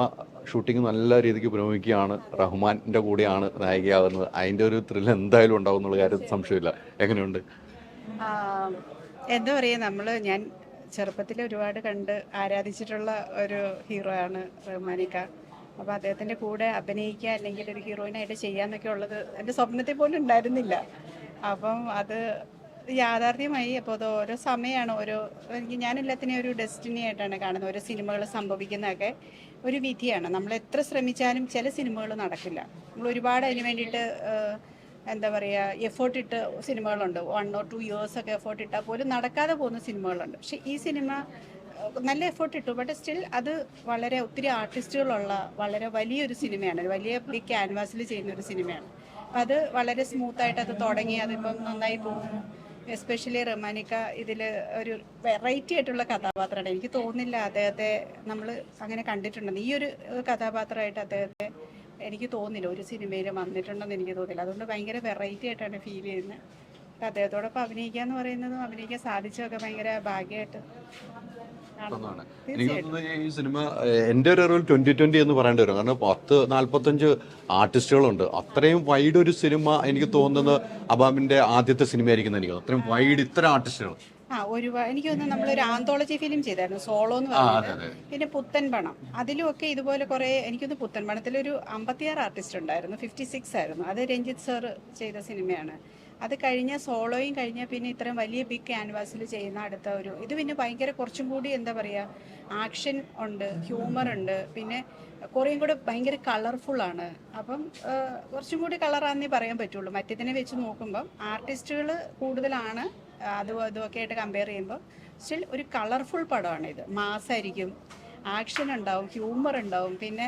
ഷൂട്ടിംഗ് നല്ല രീതിക്ക് പുരോഗമിക്കുകയാണ്. റഹ്മാൻ്റെ കൂടെയാണ് നായികയാകുന്നത്. അതിൻ്റെ ഒരു ത്രില്ല് എന്തായാലും ഉണ്ടാവും എന്നുള്ള കാര്യത്തിൽ സംശയമില്ല. എങ്ങനെയുണ്ട്? എന്താ പറയുക, ഞാൻ ചെറുപ്പത്തിൽ ഒരുപാട് കണ്ട് ആരാധിച്ചിട്ടുള്ള ഒരു ഹീറോ ആണ് റഹ്മാനിക്ക. അപ്പോൾ അദ്ദേഹത്തിൻ്റെ കൂടെ അഭിനയിക്കുക അല്ലെങ്കിൽ ഒരു ഹീറോയിനായിട്ട് ചെയ്യാന്നൊക്കെ ഉള്ളത് എൻ്റെ സ്വപ്നത്തിൽ പോലും ഉണ്ടായിരുന്നില്ല. അപ്പം അത് യാഥാർത്ഥ്യമായി. അപ്പോൾ അത് ഓരോ സമയമാണ്, ഞാൻ എല്ലാത്തിനെയും ഒരു ഡെസ്റ്റിനി ആയിട്ടാണ് കാണുന്നത്. ഓരോ സിനിമകൾ സംഭവിക്കുന്നതൊക്കെ ഒരു വിധിയാണ്. നമ്മൾ എത്ര ശ്രമിച്ചാലും ചില സിനിമകൾ നടക്കില്ല. നമ്മൾ ഒരുപാട് അതിന് വേണ്ടിയിട്ട് എന്താ പറയുക എഫേർട്ട് ഇട്ട് സിനിമകളുണ്ട്. 1 or 2 years ഒക്കെ എഫേർട്ട് ഇട്ടാൽ പോലും നടക്കാതെ പോകുന്ന സിനിമകളുണ്ട്. പക്ഷെ ഈ സിനിമ നല്ല എഫേർട്ട് ഇട്ടു, ബട്ട് സ്റ്റിൽ അത് വളരെ ഒത്തിരി ആർട്ടിസ്റ്റുകളുള്ള വളരെ വലിയൊരു സിനിമയാണ്. ഒരു വലിയ ബിഗ് ക്യാൻവാസിൽ ചെയ്യുന്ന ഒരു സിനിമയാണ്. അപ്പം അത് വളരെ സ്മൂത്തായിട്ട് അത് തുടങ്ങി, അതിപ്പം നന്നായി പോകുന്നു. എസ്പെഷ്യലി റഹ്മാനിക്ക ഇതിൽ ഒരു വെറൈറ്റി ആയിട്ടുള്ള കഥാപാത്രമാണ്. എനിക്ക് തോന്നുന്നില്ല അദ്ദേഹത്തെ നമ്മൾ അങ്ങനെ കണ്ടിട്ടുണ്ടെന്ന്. ഈ ഒരു കഥാപാത്രമായിട്ട് അദ്ദേഹത്തെ എനിക്ക് തോന്നുന്നില്ല ഒരു സിനിമയിൽ വന്നിട്ടുണ്ടെന്ന് എനിക്ക് തോന്നില്ല. അതുകൊണ്ട് ഭയങ്കര വെറൈറ്റി ആയിട്ടാണ് ഫീൽ ചെയ്യുന്നത്. അദ്ദേഹത്തോടൊപ്പം അഭിനയിക്കുക എന്ന് പറയുന്നതും അഭിനയിക്കാൻ സാധിച്ചതൊക്കെ ഭയങ്കര ഭാഗ്യമായിട്ട്. എനിക്ക് തോന്നുന്നത് ഈ സിനിമ എൻ്റെ ഒരു അറിവിൽ 2020 എന്ന് പറയേണ്ടി വരും. കാരണം 40-45 ആർട്ടിസ്റ്റുകളുണ്ട്. അത്രയും വൈഡ് ഒരു സിനിമ എനിക്ക് തോന്നുന്നത് അബാമിൻ്റെ ആദ്യത്തെ സിനിമയായിരിക്കും എനിക്ക്. അത്രയും വൈഡ് ഇത്തരം ആർട്ടിസ്റ്റുകൾ എനിക്ക് തോന്നുന്നു നമ്മളൊരു ആന്തോളജി ഫിലിം ചെയ്തായിരുന്നു, സോളോ എന്ന് പറയുന്നത്. പിന്നെ പുത്തൻ പണം, അതിലുമൊക്കെ ഇതുപോലെ കുറേ, എനിക്കൊന്ന് പുത്തൻ പണത്തിലൊരു 56 ആർട്ടിസ്റ്റ് ഉണ്ടായിരുന്നു. 56 ആയിരുന്നു. അത് രഞ്ജിത്ത് സർ ചെയ്ത സിനിമയാണ്. അത് കഴിഞ്ഞ സോളോയും കഴിഞ്ഞ പിന്നെ ഇത്രയും വലിയ ബിഗ് ക്യാൻവാസിൽ ചെയ്യുന്ന അടുത്ത ഒരു ഇത് പിന്നെ ഭയങ്കര കുറച്ചും കൂടി എന്താ പറയുക ആക്ഷൻ ഉണ്ട്, ഹ്യൂമർ ഉണ്ട്, പിന്നെ കുറേയും കൂടെ ഭയങ്കര കളർഫുള്ളാണ്. അപ്പം കുറച്ചും കൂടി കളറാന്നേ പറയാൻ പറ്റുള്ളൂ. മറ്റേതിനെ വെച്ച് നോക്കുമ്പം ആർട്ടിസ്റ്റുകൾ കൂടുതലാണ്, അതുമൊക്കെ ആയിട്ട് കമ്പയർ ചെയ്യുമ്പോൾ സ്റ്റിൽ ഒരു കളർഫുൾ പടമാണ് ഇത്. മാസായിരിക്കും, ആക്ഷൻ ഉണ്ടാവും, ഹ്യൂമർ ഉണ്ടാവും, പിന്നെ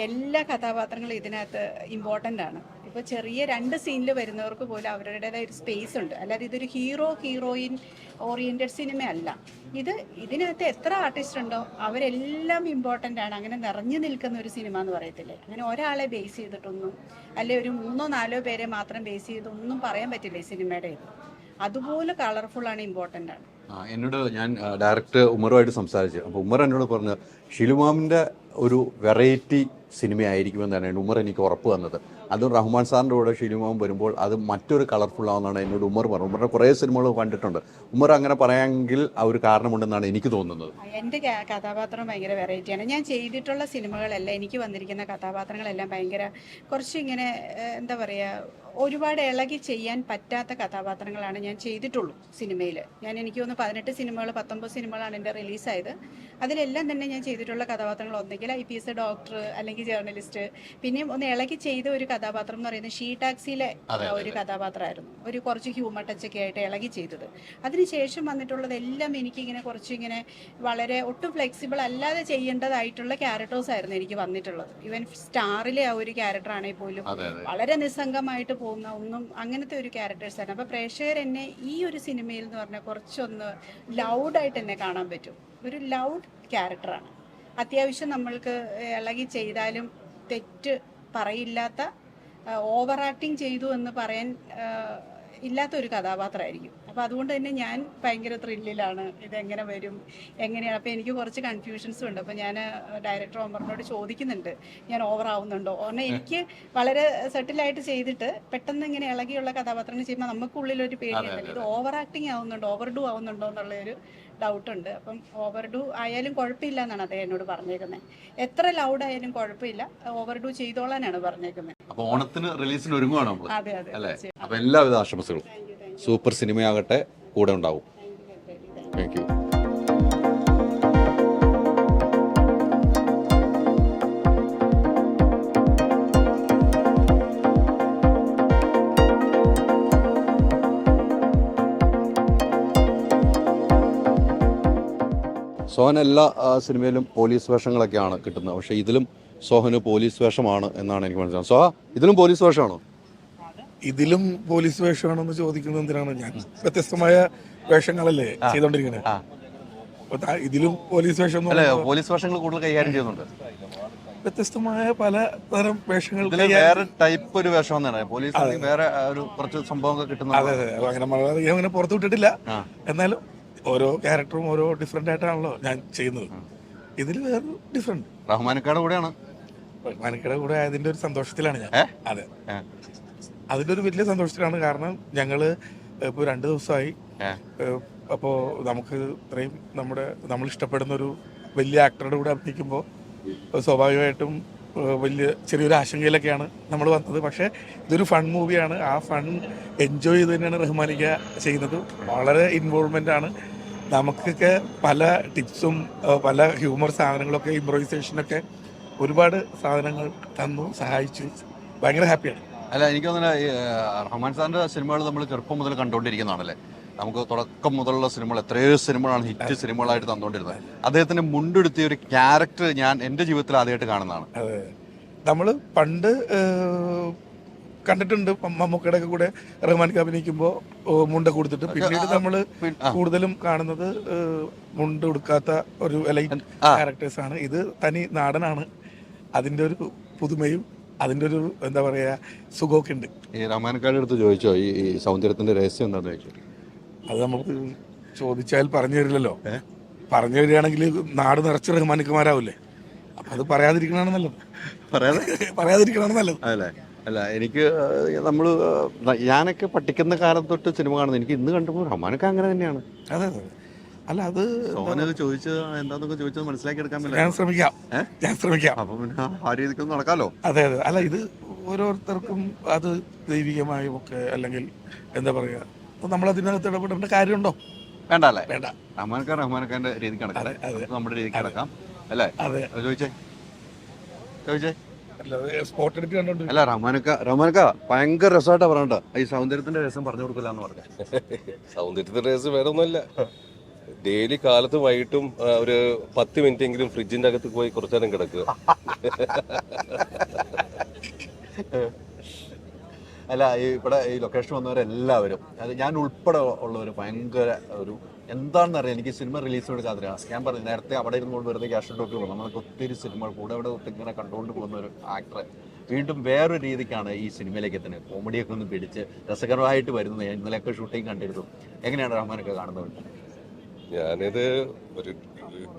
എല്ലാ കഥാപാത്രങ്ങളും ഇതിനകത്ത് ഇമ്പോർട്ടൻ്റ് ആണ്. ഇപ്പോൾ ചെറിയ 2 സീനിൽ വരുന്നവർക്ക് പോലും അവരുടേതായ ഒരു സ്പേസ് ഉണ്ട്. അല്ലാതെ ഇതൊരു ഹീറോയിൻ ഓറിയൻറ്റഡ് സിനിമയല്ല. ഇതിനകത്ത് എത്ര ആർട്ടിസ്റ്റ് ഉണ്ടോ അവരെല്ലാം ഇമ്പോർട്ടൻ്റ് ആണ്. അങ്ങനെ നിറഞ്ഞു നിൽക്കുന്ന ഒരു സിനിമ എന്ന് പറയത്തില്ലേ, അങ്ങനെ ഒരാളെ ബേസ് ചെയ്തിട്ടൊന്നും, അല്ലെ ഒരു 3-4 പേരെ മാത്രം ബേസ് ചെയ്തൊന്നും പറയാൻ പറ്റില്ല ഈ സിനിമയുടെ ഇത്. അതുപോലെ കളർഫുള്ളാണ്, ഇമ്പോർട്ടൻ്റ് ആണ്. എന്നോട് ഞാൻ ഡയറക്ടർ ഉമറുമായിട്ട് സംസാരിച്ചു. അപ്പോൾ ഉമർ എന്നോട് പറഞ്ഞു ഷിലുമാമിൻ്റെ ഒരു വെറൈറ്റി സിനിമയായിരിക്കുമെന്ന് തന്നെയാണ് ഉമർ എനിക്ക് ഉറപ്പ് തന്നത്. അതും റഹ്മാൻ സാറിൻ്റെ കൂടെ ഷിലുമാം വരുമ്പോൾ അത് മറ്റൊരു കളർഫുൾ ആവുന്നതാണ് എന്നോട് ഉമർ പറഞ്ഞു. ഉമറിൻ്റെ കുറേ സിനിമകൾ കണ്ടിട്ടുണ്ട്. ഉമർ അങ്ങനെ പറയാമെങ്കിൽ ആ ഒരു കാരണമുണ്ടെന്നാണ് എനിക്ക് തോന്നുന്നത്. എൻ്റെ കഥാപാത്രം ഭയങ്കര വെറൈറ്റിയാണ്. ഞാൻ ചെയ്തിട്ടുള്ള സിനിമകളെല്ലാം, എനിക്ക് വന്നിരിക്കുന്ന കഥാപാത്രങ്ങളെല്ലാം ഭയങ്കര കുറച്ചിങ്ങനെ എന്താ പറയുക ഒരുപാട് ഇളകി ചെയ്യാൻ പറ്റാത്ത കഥാപാത്രങ്ങളാണ് ഞാൻ ചെയ്തിട്ടുള്ളൂ സിനിമയിൽ. എനിക്ക് തോന്നുന്നു 18 സിനിമകൾ 19 സിനിമകളാണ് എൻ്റെ റിലീസായത്. അതിലെല്ലാം തന്നെ ഞാൻ ചെയ്തിട്ടുള്ള കഥാപാത്രങ്ങൾ ഒന്നെങ്കിൽ IPS ഡോക്ടർ അല്ലെങ്കിൽ ജേർണലിസ്റ്റ്. പിന്നെയും ഒന്ന് ഇളകി ചെയ്ത ഒരു കഥാപാത്രം എന്ന് പറയുന്നത് ഷീ ടാക്സിയിലെ ഒരു കഥാപാത്രമായിരുന്നു. ഒരു കുറച്ച് ഹ്യൂമർ ടച്ചൊക്കെ ആയിട്ട് ഇളകി ചെയ്തത്. അതിനുശേഷം വന്നിട്ടുള്ളതെല്ലാം എനിക്കിങ്ങനെ കുറച്ചിങ്ങനെ വളരെ ഒട്ടും ഫ്ലെക്സിബിൾ അല്ലാതെ ചെയ്യേണ്ടതായിട്ടുള്ള ക്യാരക്ടേഴ്സ് ആയിരുന്നു എനിക്ക് വന്നിട്ടുള്ളത്. ഈവൻ സ്റ്റാറിലെ ആ ഒരു ക്യാരക്ടറാണെങ്കിൽ പോലും വളരെ നിസ്സംഗമായിട്ട് പോകുന്ന ഒന്നും അങ്ങനത്തെ ഒരു ക്യാരക്ടേഴ്സാണ്. അപ്പോൾ പ്രേക്ഷകർ എന്നെ ഈ ഒരു സിനിമയിൽ എന്ന് പറഞ്ഞാൽ കുറച്ചൊന്ന് ലൗഡായിട്ട് എന്നെ കാണാൻ പറ്റും. ഒരു ലൗഡ് ക്യാരക്ടറാണ്. അത്യാവശ്യം നമ്മൾക്ക് ഇളകി ചെയ്താലും തെറ്റ് പറയില്ലാത്ത, ഓവർ ആക്ടിങ് ചെയ്തു എന്ന് പറയാൻ ഇല്ലാത്തൊരു കഥാപാത്രമായിരിക്കും. അപ്പോൾ അതുകൊണ്ട് തന്നെ ഞാൻ ഭയങ്കര ത്രില്ലിലാണ് ഇതെങ്ങനെ വരും, എങ്ങനെയാണ്. അപ്പോൾ എനിക്ക് കുറച്ച് കൺഫ്യൂഷൻസും ഉണ്ട്. അപ്പോൾ ഞാൻ ഡയറക്ടർ ഒമറിനോട് ചോദിക്കുന്നുണ്ട് ഞാൻ ഓവർ ആവുന്നുണ്ടോ. കാരണം എനിക്ക് വളരെ സെറ്റിലായിട്ട് ചെയ്തിട്ട് പെട്ടെന്ന് ഇങ്ങനെ ഇളകിയുള്ള കഥാപാത്രങ്ങൾ ചെയ്യുമ്പോൾ നമുക്കുള്ളിലൊരു പേടിയുണ്ടല്ലോ, ഇത് ഓവർ ആക്ടിങ് ആവുന്നുണ്ടോ, ഓവർ ഡു ആവുന്നുണ്ടോ എന്നുള്ളൊരു ഡൗട്ടുണ്ട്. അപ്പം ഓവർ ഡു ആയാലും കുഴപ്പമില്ല എന്നാണ് അദ്ദേഹം എന്നോട് പറഞ്ഞേക്കുന്നത്. എത്ര ലൗഡ് ആയാലും കുഴപ്പമില്ല, ഓവർ ഡു ചെയ്തോളാനാണ് പറഞ്ഞേക്കുന്നത്. അപ്പോൾ ഓണത്തിന് റിലീസിന് ഒരുങ്ങുവാണ് നമ്മൾ. അതെ അല്ലേ? അപ്പോൾ എല്ലാവിധ ആശംസകളും. സൂപ്പർ സിനിമയാകട്ടെ, കൂടെ ഉണ്ടാവും. Thank you. സോഹൻ എല്ലാ സിനിമയിലും പോലീസ് വേഷങ്ങളൊക്കെയാണ് കിട്ടുന്നത്, പക്ഷേ ഇതിലും സോഹന് പോലീസ് വേഷമാണ് എന്നാണ് എനിക്ക് മനസ്സിലായത്. സോഹ, ഇതിലും പോലീസ് വേഷമാണോ? ഇതിലും പോലീസ് വേഷമാണെന്ന് ചോദിക്കുന്നത് എന്തിനാണ്? ഞാൻ വ്യത്യസ്തമായ വേഷങ്ങളല്ലേ ചെയ്തോണ്ടിരിക്കുന്നത്. ഇതിലും പോലീസ് വേഷം അല്ല, പോലീസ് വേഷങ്ങൾ കൂടുതൽ കൈകാര്യം ചെയ്യുന്നുണ്ട്. വ്യത്യസ്തമായ പല തരം വേഷങ്ങൾ വേറെ ടൈപ്പ് ഒരു വേഷം എന്നാണ് പോലീസ് വേറെ ഒരു കുറച്ച് സംഭവങ്ങൾ കിട്ടുന്നത്. അതെ അതെ, അങ്ങനെ പുറത്തു വിട്ടിട്ടില്ല. എന്നാലും ഓരോ ക്യാരക്ടറും ഓരോ ഡിഫറെന്റ് ആയിട്ടാണല്ലോ ഞാൻ ചെയ്യുന്നത്. ഇതിൽ വേറെ ഡിഫറെന്റ്. റഹ്മാനക്കയുടെ കൂടെയാണ്. റഹ്മാനക്കയുടെ കൂടെ അതിന്റെ ഒരു സന്തോഷത്തിലാണ് ഞാൻ. അതെ, അതിന്റെ ഒരു വലിയ സന്തോഷത്തിലാണ്. കാരണം ഞങ്ങള് ഇപ്പൊ 2 ദിവസമായി. അപ്പോ നമുക്ക് ഇത്രയും നമ്മൾ ഇഷ്ടപ്പെടുന്ന ഒരു വലിയ ആക്ടറുടെ കൂടെ അഭിനയിക്കുമ്പോൾ സ്വാഭാവികമായിട്ടും വലിയ ചെറിയൊരു ആശങ്കയിലൊക്കെയാണ് നമ്മൾ വന്നത്. പക്ഷേ ഇതൊരു ഫൺ മൂവിയാണ്. ആ ഫൺ എൻജോയ് ചെയ്ത് തന്നെയാണ് റഹ്മാനിക്ക ചെയ്യുന്നത്. വളരെ ഇൻവോൾവ്മെന്റ് ആണ്. നമുക്കൊക്കെ പല ടിപ്സും പല ഹ്യൂമർ സാധനങ്ങളൊക്കെ ഇംപ്രൊവൈസേഷനൊക്കെ ഒരുപാട് സാധനങ്ങൾ തന്നു, സഹായിച്ചു. ഭയങ്കര ഹാപ്പിയാണ്. അല്ല, എനിക്ക് തോന്നുന്നത് റഹ്മാൻ സാറിന്റെ സിനിമകൾ നമ്മൾ ചെറുപ്പം മുതൽ കണ്ടുകൊണ്ടിരിക്കുന്നതാണല്ലേ. നമുക്ക് തുടക്കം മുതലുള്ള സിനിമകൾ എത്രയോ സിനിമകളാണ് ഹിറ്റ് സിനിമകളായിട്ട് തന്നുകൊണ്ടിരുന്നത്. അദ്ദേഹത്തിന്റെ മുണ്ടെടുത്തിയ ഒരു ക്യാരക്ടർ ഞാൻ എൻ്റെ ജീവിതത്തിൽ ആദ്യമായിട്ട് കാണുന്നതാണ്. അതെ, നമ്മൾ പണ്ട് കണ്ടിട്ടുണ്ട്. മമ്മൂക്കയുടെ കൂടെ റഹ്മാനിക്ക അഭിനയിക്കുമ്പോൾ മുണ്ട കൊടുത്തിട്ട്. പിന്നീട് നമ്മൾ കൂടുതലും കാണുന്നത് മുണ്ട് കൊടുക്കാത്ത ഒരു എലൈറ്റ് ക്യാരക്ടേഴ്സ് ആണ്. ഇത് തനി നാടനാണ്. അതിന്റെ ഒരു പുതുമയും അതിന്റെ ഒരു എന്താ പറയാ സുഖമൊക്കെ ഉണ്ട്. ഈ റഹ്മാനക്കാരുടെ അടുത്ത് ചോദിച്ചോ ഈ സൗന്ദര്യത്തിന്റെ രഹസ്യം എന്താണെന്ന് ചോദിച്ചു? അത് നമുക്ക് ചോദിച്ചാൽ പറഞ്ഞു തരില്ലല്ലോ. പറഞ്ഞു തരികയാണെങ്കിൽ നാട് നിറച്ച് റഹ്മാനിക്കമാരാവില്ലേ. അപ്പൊ അത് പറയാതിരിക്കണതാണ് നല്ലത്. പറയാതിരിക്കണതാണ് നല്ലത്. അല്ലേ? അല്ല, എനിക്ക് ഞാനൊക്കെ പഠിക്കുന്ന കാലം തൊട്ട് സിനിമ കാണുന്നത്. എനിക്ക് ഇന്ന് കണ്ടപ്പോൾ റഹ്മാനൊക്കെ അങ്ങനെ തന്നെയാണ്. അതെ അതെ. അല്ല, അത് ചോദിച്ചത് എന്താന്നൊക്കെ ചോദിച്ചത് മനസ്സിലാക്കി എടുക്കാൻ ഞാൻ ശ്രമിക്കാം. അപ്പൊ പിന്നെ ആ രീതിക്കൊന്നും നടക്കാലോ. അതെ അതെ. അല്ല, ഇത് ഓരോരുത്തർക്കും അത് ദൈവികമായും ഒക്കെ അല്ലെങ്കിൽ എന്താ പറയാ, നമ്മൾ അതിനകത്ത് ഇടപെടേണ്ട കാര്യമുണ്ടോ? വേണ്ട അല്ലേ? വേണ്ട. റഹ്മാനക്കാരന്റെ രീതിക്ക് നടക്കാം, നമ്മുടെ രീതിക്ക് നടക്കാം അല്ലേ? അതെ. ചോദിച്ചേ സ്പോട്ട് എഡിറ്റ് കണ്ടോണ്ട്. അല്ല, റഹ്മാനക്ക ഭയങ്കര രസമായിട്ടാ പറഞ്ഞ ഈ സൗന്ദര്യത്തിന്റെ രസം പറഞ്ഞു കൊടുക്കില്ല എന്ന് പറഞ്ഞു. സൗന്ദര്യത്തിന്റെ രസം വേറെ ഒന്നുമല്ല. ഡെയിലി കാലത്തും വൈകിട്ടും ഒരു 10 മിനിറ്റ് എങ്കിലും ഫ്രിഡ്ജിന്റെ അകത്ത് പോയി കുറച്ചു നേരം കിടക്കുക. അല്ല, ഇവിടെ ഈ ലൊക്കേഷൻ വന്നവരെല്ലാവരും, അത് ഞാൻ ഉൾപ്പെടെ ഉള്ളവർ ഭയങ്കര ഒരു എന്താണെന്ന് അറിയാം. എനിക്ക് സിനിമ റിലീസിനോട് കാത്തിരാ. ഞാൻ പറഞ്ഞു നേരത്തെ അവിടെ ഇരുന്നുകൊണ്ട് വെറുതെ ക്യാഷ് ടോക്ക് ഉള്ളൂ. നമ്മൾക്ക് ഒത്തിരി സിനിമ കൂടെ ഇവിടെ ഇങ്ങനെ കണ്ടുകൊണ്ട് പോകുന്ന ഒരു ആക്ടറെ വീണ്ടും വേറൊരു രീതിക്കാണ് ഈ സിനിമയിലേക്ക് എത്തുന്നത്. കോമഡിയൊക്കെ ഒന്ന് പിടിച്ച് രസകരമായിട്ട് വരുന്നത്. ഇന്നലെയൊക്കെ ഷൂട്ടിങ് കണ്ടിരുന്നു. എങ്ങനെയാണ് റഹ്മാനൊക്കെ കാണുന്നത്? ഞാനിത് ഒരു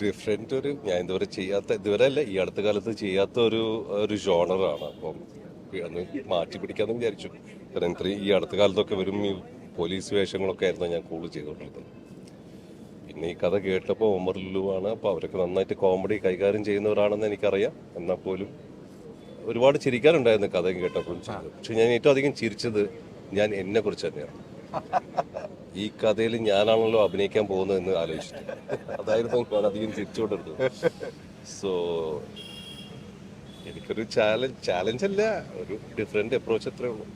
ഡിഫറെന്റ് ഞാൻ ഇതുവരെ അല്ല ഈ അടുത്ത കാലത്ത് ചെയ്യാത്ത ഒരു ജോണറാണ്. അപ്പം അന്ന് മാറ്റി പിടിക്കാമെന്ന് വിചാരിച്ചു. കാരണം ഈ അടുത്ത കാലത്തൊക്കെ വരും ഈ പോലീസ് വേഷങ്ങളൊക്കെ ആയിരുന്നു ഞാൻ കൂടുതൽ ചെയ്തുകൊണ്ടിരുന്നത്. പിന്നെ ഈ കഥ കേട്ടപ്പോൾ ഒമർ ലുലു ആണ്. അപ്പോൾ അവരൊക്കെ നന്നായിട്ട് കോമഡി കൈകാര്യം ചെയ്യുന്നവരാണെന്ന് എനിക്കറിയാം. എന്നാൽ പോലും ഒരുപാട് ചിരിക്കാനുണ്ടായിരുന്നു കഥ കേട്ടപ്പോഴും. പക്ഷെ ഞാൻ ഏറ്റവും അധികം ചിരിച്ചത് ഞാൻ എന്നെ കുറിച്ച് തന്നെയാണ്. ഈ കഥയിൽ ഞാനാണല്ലോ അഭിനയിക്കാൻ പോകുന്നതെന്ന് ആലോചിച്ചിട്ട് അതായിരുന്നു ഞാൻ അധികം ചിരിച്ചുകൊണ്ടിരുന്നത്. സോ എനിക്കൊരു ചാലഞ്ച് അല്ല, ഒരു ഡിഫറെന്റ് അപ്രോച്ച് അത്രേ ഉള്ളൂ.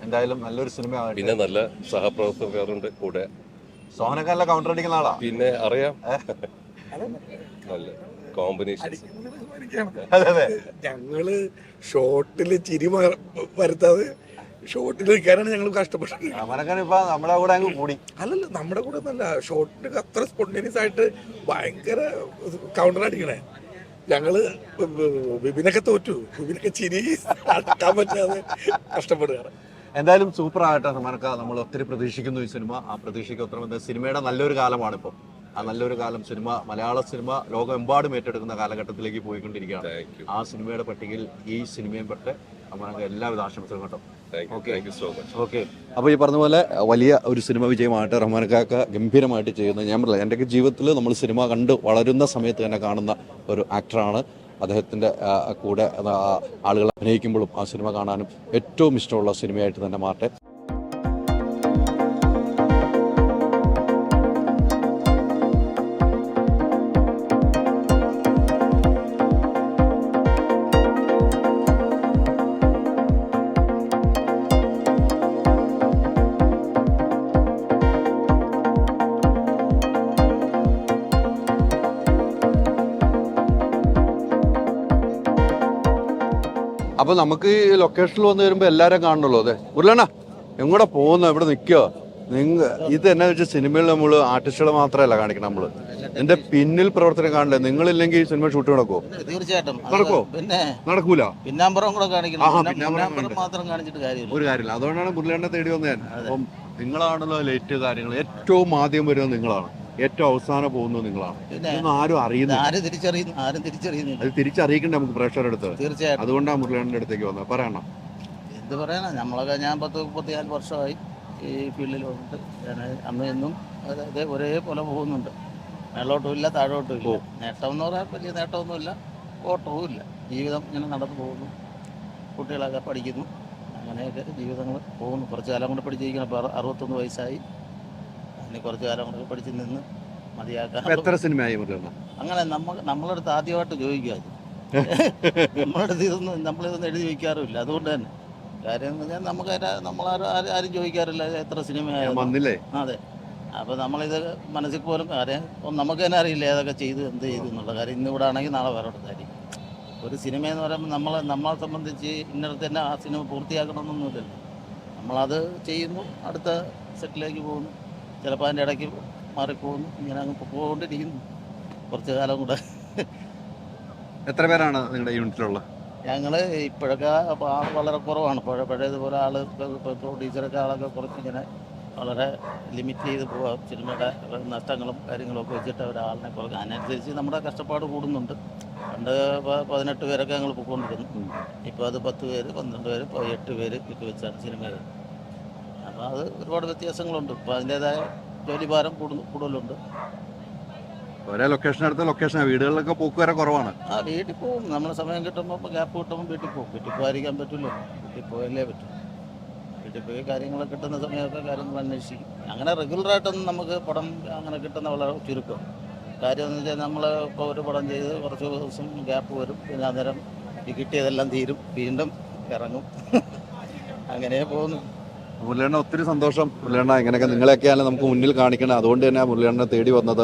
എന്തായാലും നല്ലൊരു സിനിമ. പിന്നെ നല്ല സഹപ്രവർത്തകരുണ്ട് കൂടെ. സോഹനക്കാരല്ല കൗണ്ടർ അടിക്കുന്ന ആളാ. പിന്നെ അറിയാം, നല്ല കോമ്പിനേഷൻ. ഞങ്ങള് ഷോട്ടില് ചിരി വരുത്താതെ ഷോട്ടിൽ നിൽക്കാനാണ് ഞങ്ങൾ കഷ്ടപ്പെട്ടത്. നമ്മുടെ കൂടെ അങ്ങ് കൂടി. അല്ലല്ല, നമ്മുടെ കൂടെ ഒന്നല്ല, ഷോട്ടിൽ അത്ര സ്പോണ്ടേനിയസ് ആയിട്ട് ഭയങ്കര കൗണ്ടർ അടിക്കണേ. ഞങ്ങള് വിപിനൊക്കെ തോറ്റു. വിപിനൊക്കെ ചിരി അടക്കാൻ പറ്റാതെ കഷ്ടപ്പെടുകയാണ്. എന്തായാലും സൂപ്പർ ആകട്ടെ റഹ്മാനക്ക. നമ്മൾ ഒത്തിരി പ്രതീക്ഷിക്കുന്നു ഈ സിനിമ. ആ പ്രതീക്ഷയ്ക്ക് ഉത്തരം. സിനിമയുടെ നല്ലൊരു കാലമാണ് ഇപ്പോൾ. ആ നല്ലൊരു കാലം മലയാള സിനിമ ലോകമെമ്പാടും ഏറ്റെടുക്കുന്ന കാലഘട്ടത്തിലേക്ക് പോയിക്കൊണ്ടിരിക്കുകയാണ്. ആ സിനിമയുടെ പട്ടികയിൽ ഈ സിനിമയും പെട്ട് റഹ്മാനക്ക എല്ലാവിധ ആശംസകളും കേട്ടോ. ഓക്കെ. അപ്പോൾ ഈ പറഞ്ഞ പോലെ വലിയ ഒരു സിനിമ വിജയമായിട്ട് റഹ്മാനക്ക ഗംഭീരമായിട്ട് ചെയ്യുന്നത്. ഞാൻ പറഞ്ഞില്ല, എൻ്റെയൊക്കെ ജീവിതത്തിൽ നമ്മൾ സിനിമ കണ്ട് വളരുന്ന സമയത്ത് തന്നെ കാണുന്ന ഒരു ആക്ടറാണ്. അദ്ദേഹത്തിൻ്റെ കൂടെ ആളുകൾ അഭിനയിക്കുമ്പോഴും ആ സിനിമ കാണാനും ഏറ്റവും ഇഷ്ടമുള്ള സിനിമയായിട്ട് തന്നെ മാറട്ടെ. അപ്പോൾ നമുക്ക് ഈ ലൊക്കേഷനിൽ വന്ന് വരുമ്പോൾ എല്ലാവരും കാണണല്ലോ. അതെ മുരളണ്ണ എങ്ങോട്ടാ പോകുന്നത്? ഇവിടെ നിൽക്കുക ഇത് എന്നാ വെച്ചാൽ സിനിമയിൽ നമ്മൾ ആർട്ടിസ്റ്റുകളെ മാത്രമല്ല കാണിക്കണം. നമ്മൾ ഇതിന്റെ പിന്നിൽ പ്രവർത്തനം കാണില്ലേ? നിങ്ങളില്ലെങ്കിൽ സിനിമ ഷൂട്ട് നടക്കുമോ? തീർച്ചയായിട്ടും നടക്കുമോ? പിന്നെ നടക്കൂല. പിന്നാമ്പുറം കൂടെ കാണിക്കണം. പിന്നാമ്പുറം മാത്രം കാണിച്ചിട്ട് കാര്യമില്ല. ഒരു കാര്യമില്ല. അതുകൊണ്ടാണ് മുരളിയണ്ണനെ തേടി വന്നത് ഞാൻ. അപ്പം നിങ്ങളാണല്ലോ ലേറ്റ് കാര്യങ്ങൾ. ഏറ്റവും ആദ്യം വരുന്നത് നിങ്ങളാണ്, ഏറ്റവും അവസാനം പോകുന്നത് നിങ്ങളാണ്. ഇതൊന്നും ആരും അറിയുന്നില്ല. ആരും തിരിച്ചറിയുന്നില്ല. അത് തിരിച്ചറിയിക്കണ്ടേ നമുക്ക് പ്രേക്ഷകരുടെ അടുത്ത്? തീർച്ചയായിട്ടും. അതുകൊണ്ടാണ് മുരളിയണ്ണന്റെ അടുത്തേക്ക് വന്നത്. പറയണം. എന്ത് പറയാനാ, നമ്മളൊക്കെ ഞാൻ 34 വർഷമായി ഈ ഫീൽഡിൽ വന്നിട്ട്. ഞാൻ അന്ന് എന്നും അതായത് ഒരേപോലെ പോകുന്നുണ്ട്. മേളോട്ടും ഇല്ല താഴോട്ടും ഇല്ല. നേട്ടം എന്ന് പറയാൻ വലിയ നേട്ടമൊന്നുമില്ല, ഓട്ടവും ഇല്ല. ജീവിതം ഇങ്ങനെ നടന്നു പോകുന്നു. കുട്ടികളൊക്കെ പഠിക്കുന്നു. അങ്ങനെയൊക്കെ ജീവിതങ്ങൾ പോകുന്നു. കുറച്ച് കാലം കൊണ്ട് പഠിച്ചിരിക്കണം. ഇപ്പോൾ 61 വയസ്സായി. ഇനി കുറച്ച് കാലം കൊണ്ട് പഠിച്ച് നിന്ന് മതിയാക്കാൻ. എത്ര സിനിമയായി മുരളിയണ്ണ? അങ്ങനെ നമ്മളടുത്ത് ആദ്യമായിട്ട് ചോദിക്കുക. നമ്മളടുത്ത് നമ്മളിതൊന്നും എഴുതി വയ്ക്കാറുമില്ല. അതുകൊണ്ട് തന്നെ കാര്യം എന്ന് പറഞ്ഞാൽ നമ്മളാരും ചോദിക്കാറില്ല എത്ര സിനിമയായിരുന്നു. അതെ. അപ്പോൾ നമ്മളിത് മനസ്സിൽ പോലും കാര്യം നമുക്ക് തന്നെ അറിയില്ല ഏതൊക്കെ ചെയ്ത് എന്ത് ചെയ്തു എന്നുള്ള കാര്യം. ഇന്നിവിടെ ആണെങ്കിൽ നാളെ വേറെ ഇടത്തായിരിക്കും. ഒരു സിനിമ എന്ന് പറയുമ്പോൾ നമ്മളെ സംബന്ധിച്ച് ഇന്നടത്ത് തന്നെ ആ സിനിമ പൂർത്തിയാക്കണമെന്നൊന്നുമില്ലല്ലോ. നമ്മളത് ചെയ്യുന്നു, അടുത്ത സെറ്റിലേക്ക് പോകുന്നു, ചിലപ്പോൾ അതിൻ്റെ ഇടയ്ക്ക് മാറിപ്പോകുന്നു. ഇങ്ങനെ അങ്ങ് പോകൊണ്ടിരിക്കുന്നു കുറച്ച് കാലം കൂടെ. എത്ര പേരാണ് നിങ്ങളുടെ യൂണിറ്റിലുള്ളത്? ഞങ്ങൾ ഇപ്പോഴൊക്കെ ആൾ വളരെ കുറവാണ്. പഴയതുപോലെ ആൾ പ്രൊഡ്യൂസറൊക്കെ ആളൊക്കെ കുറച്ചിങ്ങനെ വളരെ ലിമിറ്റ് ചെയ്ത് പോകാം. സിനിമയുടെ നഷ്ടങ്ങളും കാര്യങ്ങളൊക്കെ വെച്ചിട്ട് ഒരാളിനെ കുറച്ച് അതിനനുസരിച്ച് നമ്മുടെ കഷ്ടപ്പാട് കൂടുന്നുണ്ട്. പണ്ട് 18 പേരൊക്കെ ഞങ്ങൾ പോയിക്കൊണ്ടിരുന്നു. ഇപ്പോൾ അത് 10 പേര്, 12 പേര്, 8 പേര് ഒക്കെ വെച്ചാണ് സിനിമയിൽ. അപ്പോൾ അത് ഒരുപാട് വ്യത്യാസങ്ങളുണ്ട്. ഇപ്പോൾ അതിൻ്റേതായ ജോലിഭാരം കൂടുതലുണ്ട്. ഒരേ ലൊക്കേഷൻ അടുത്ത ലൊക്കേഷൻ വീടുകളിലൊക്കെ പോക്ക് വരെ കുറവാണ്. വീട്ടിൽ പോകും. നമ്മൾ സമയം കിട്ടുമ്പോൾ ഗ്യാപ്പ് കിട്ടുമ്പോൾ വീട്ടിൽ പോകും. വീട്ടിൽ പോകാതിരിക്കാൻ പറ്റില്ല. വീട്ടിൽ പോയല്ലേ പറ്റും. വീട്ടിൽ പോയി കാര്യങ്ങളൊക്കെ കിട്ടുന്ന സമയമൊക്കെ കാര്യങ്ങൾ അന്വേഷിക്കും. അങ്ങനെ റെഗുലറായിട്ടൊന്നും നമുക്ക് പടം അങ്ങനെ കിട്ടുന്ന വളരെ ചുരുക്കം. കാര്യം എന്ന് വെച്ചാൽ നമ്മൾ ഇപ്പോൾ ഒരു പടം ചെയ്ത് കുറച്ച് ദിവസം ഗ്യാപ്പ് വരും. പിന്നെ അന്നേരം ഈ കിട്ടിയതെല്ലാം തീരും, വീണ്ടും ഇറങ്ങും. അങ്ങനെ പോകുന്നു. മുരളിയണ്ണ ഒത്തിരി സന്തോഷം. മുരളിയണ്ണ ഇങ്ങനെയൊക്കെ നിങ്ങളെയൊക്കെയാലും നമുക്ക് മുന്നിൽ കാണിക്കണം. അതുകൊണ്ട് തന്നെ മുരളിയണ്ണനെ തേടി വന്നത്.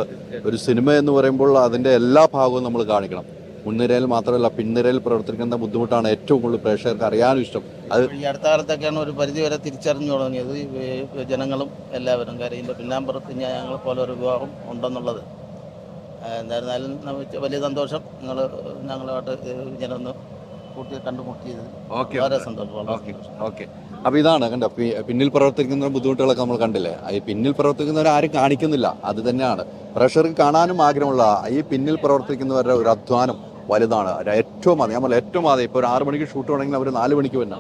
ഒരു സിനിമ എന്ന് പറയുമ്പോൾ അതിൻ്റെ എല്ലാ ഭാഗവും നമ്മൾ കാണിക്കണം. മുൻനിരയിൽ മാത്രമല്ല പിൻനിരയിൽ പ്രവർത്തിക്കുന്ന ബുദ്ധിമുട്ടാണ് ഏറ്റവും കൂടുതൽ പ്രേക്ഷകർക്ക് അറിയാനും ഇഷ്ടം. അത് ഈ അടുത്ത കാലത്തൊക്കെയാണ് ഒരു പരിധി വരെ തിരിച്ചറിഞ്ഞു തുടങ്ങിയത് ജനങ്ങളും എല്ലാവരും. കാര്യം ഇതിൻ്റെ പിന്നാമ്പുറത്ത് ഞങ്ങളെ പോലെ ഒരു വിവാഹം ഉണ്ടെന്നുള്ളത്. എന്തായിരുന്നാലും വലിയ സന്തോഷം. ഞങ്ങളുമായിട്ട് ഇങ്ങനെ ഒന്ന് കണ്ടുമുട്ടിയത് വളരെ സന്തോഷം. ഓക്കെ. അപ്പോൾ ഇതാണ് കണ്ടോ, പിന്നിൽ പ്രവർത്തിക്കുന്ന ബുദ്ധിമുട്ടുകളൊക്കെ നമ്മൾ കണ്ടില്ലേ. ഈ പിന്നിൽ പ്രവർത്തിക്കുന്നവർ ആരും കാണിക്കുന്നില്ല. അത് തന്നെയാണ് പ്രേക്ഷകർക്ക് കാണാനും ആഗ്രഹമുള്ള. ഈ പിന്നിൽ പ്രവർത്തിക്കുന്നവരുടെ ഒരു അധ്വാനം വലുതാണ്. ഏറ്റവും ആദ്യം നമ്മൾ ഏറ്റവും ആദ്യം ഇപ്പോൾ ഒരു 6 മണിക്ക് ഷൂട്ട് വേണമെങ്കിൽ അവർ 4 മണിക്ക് വരണം.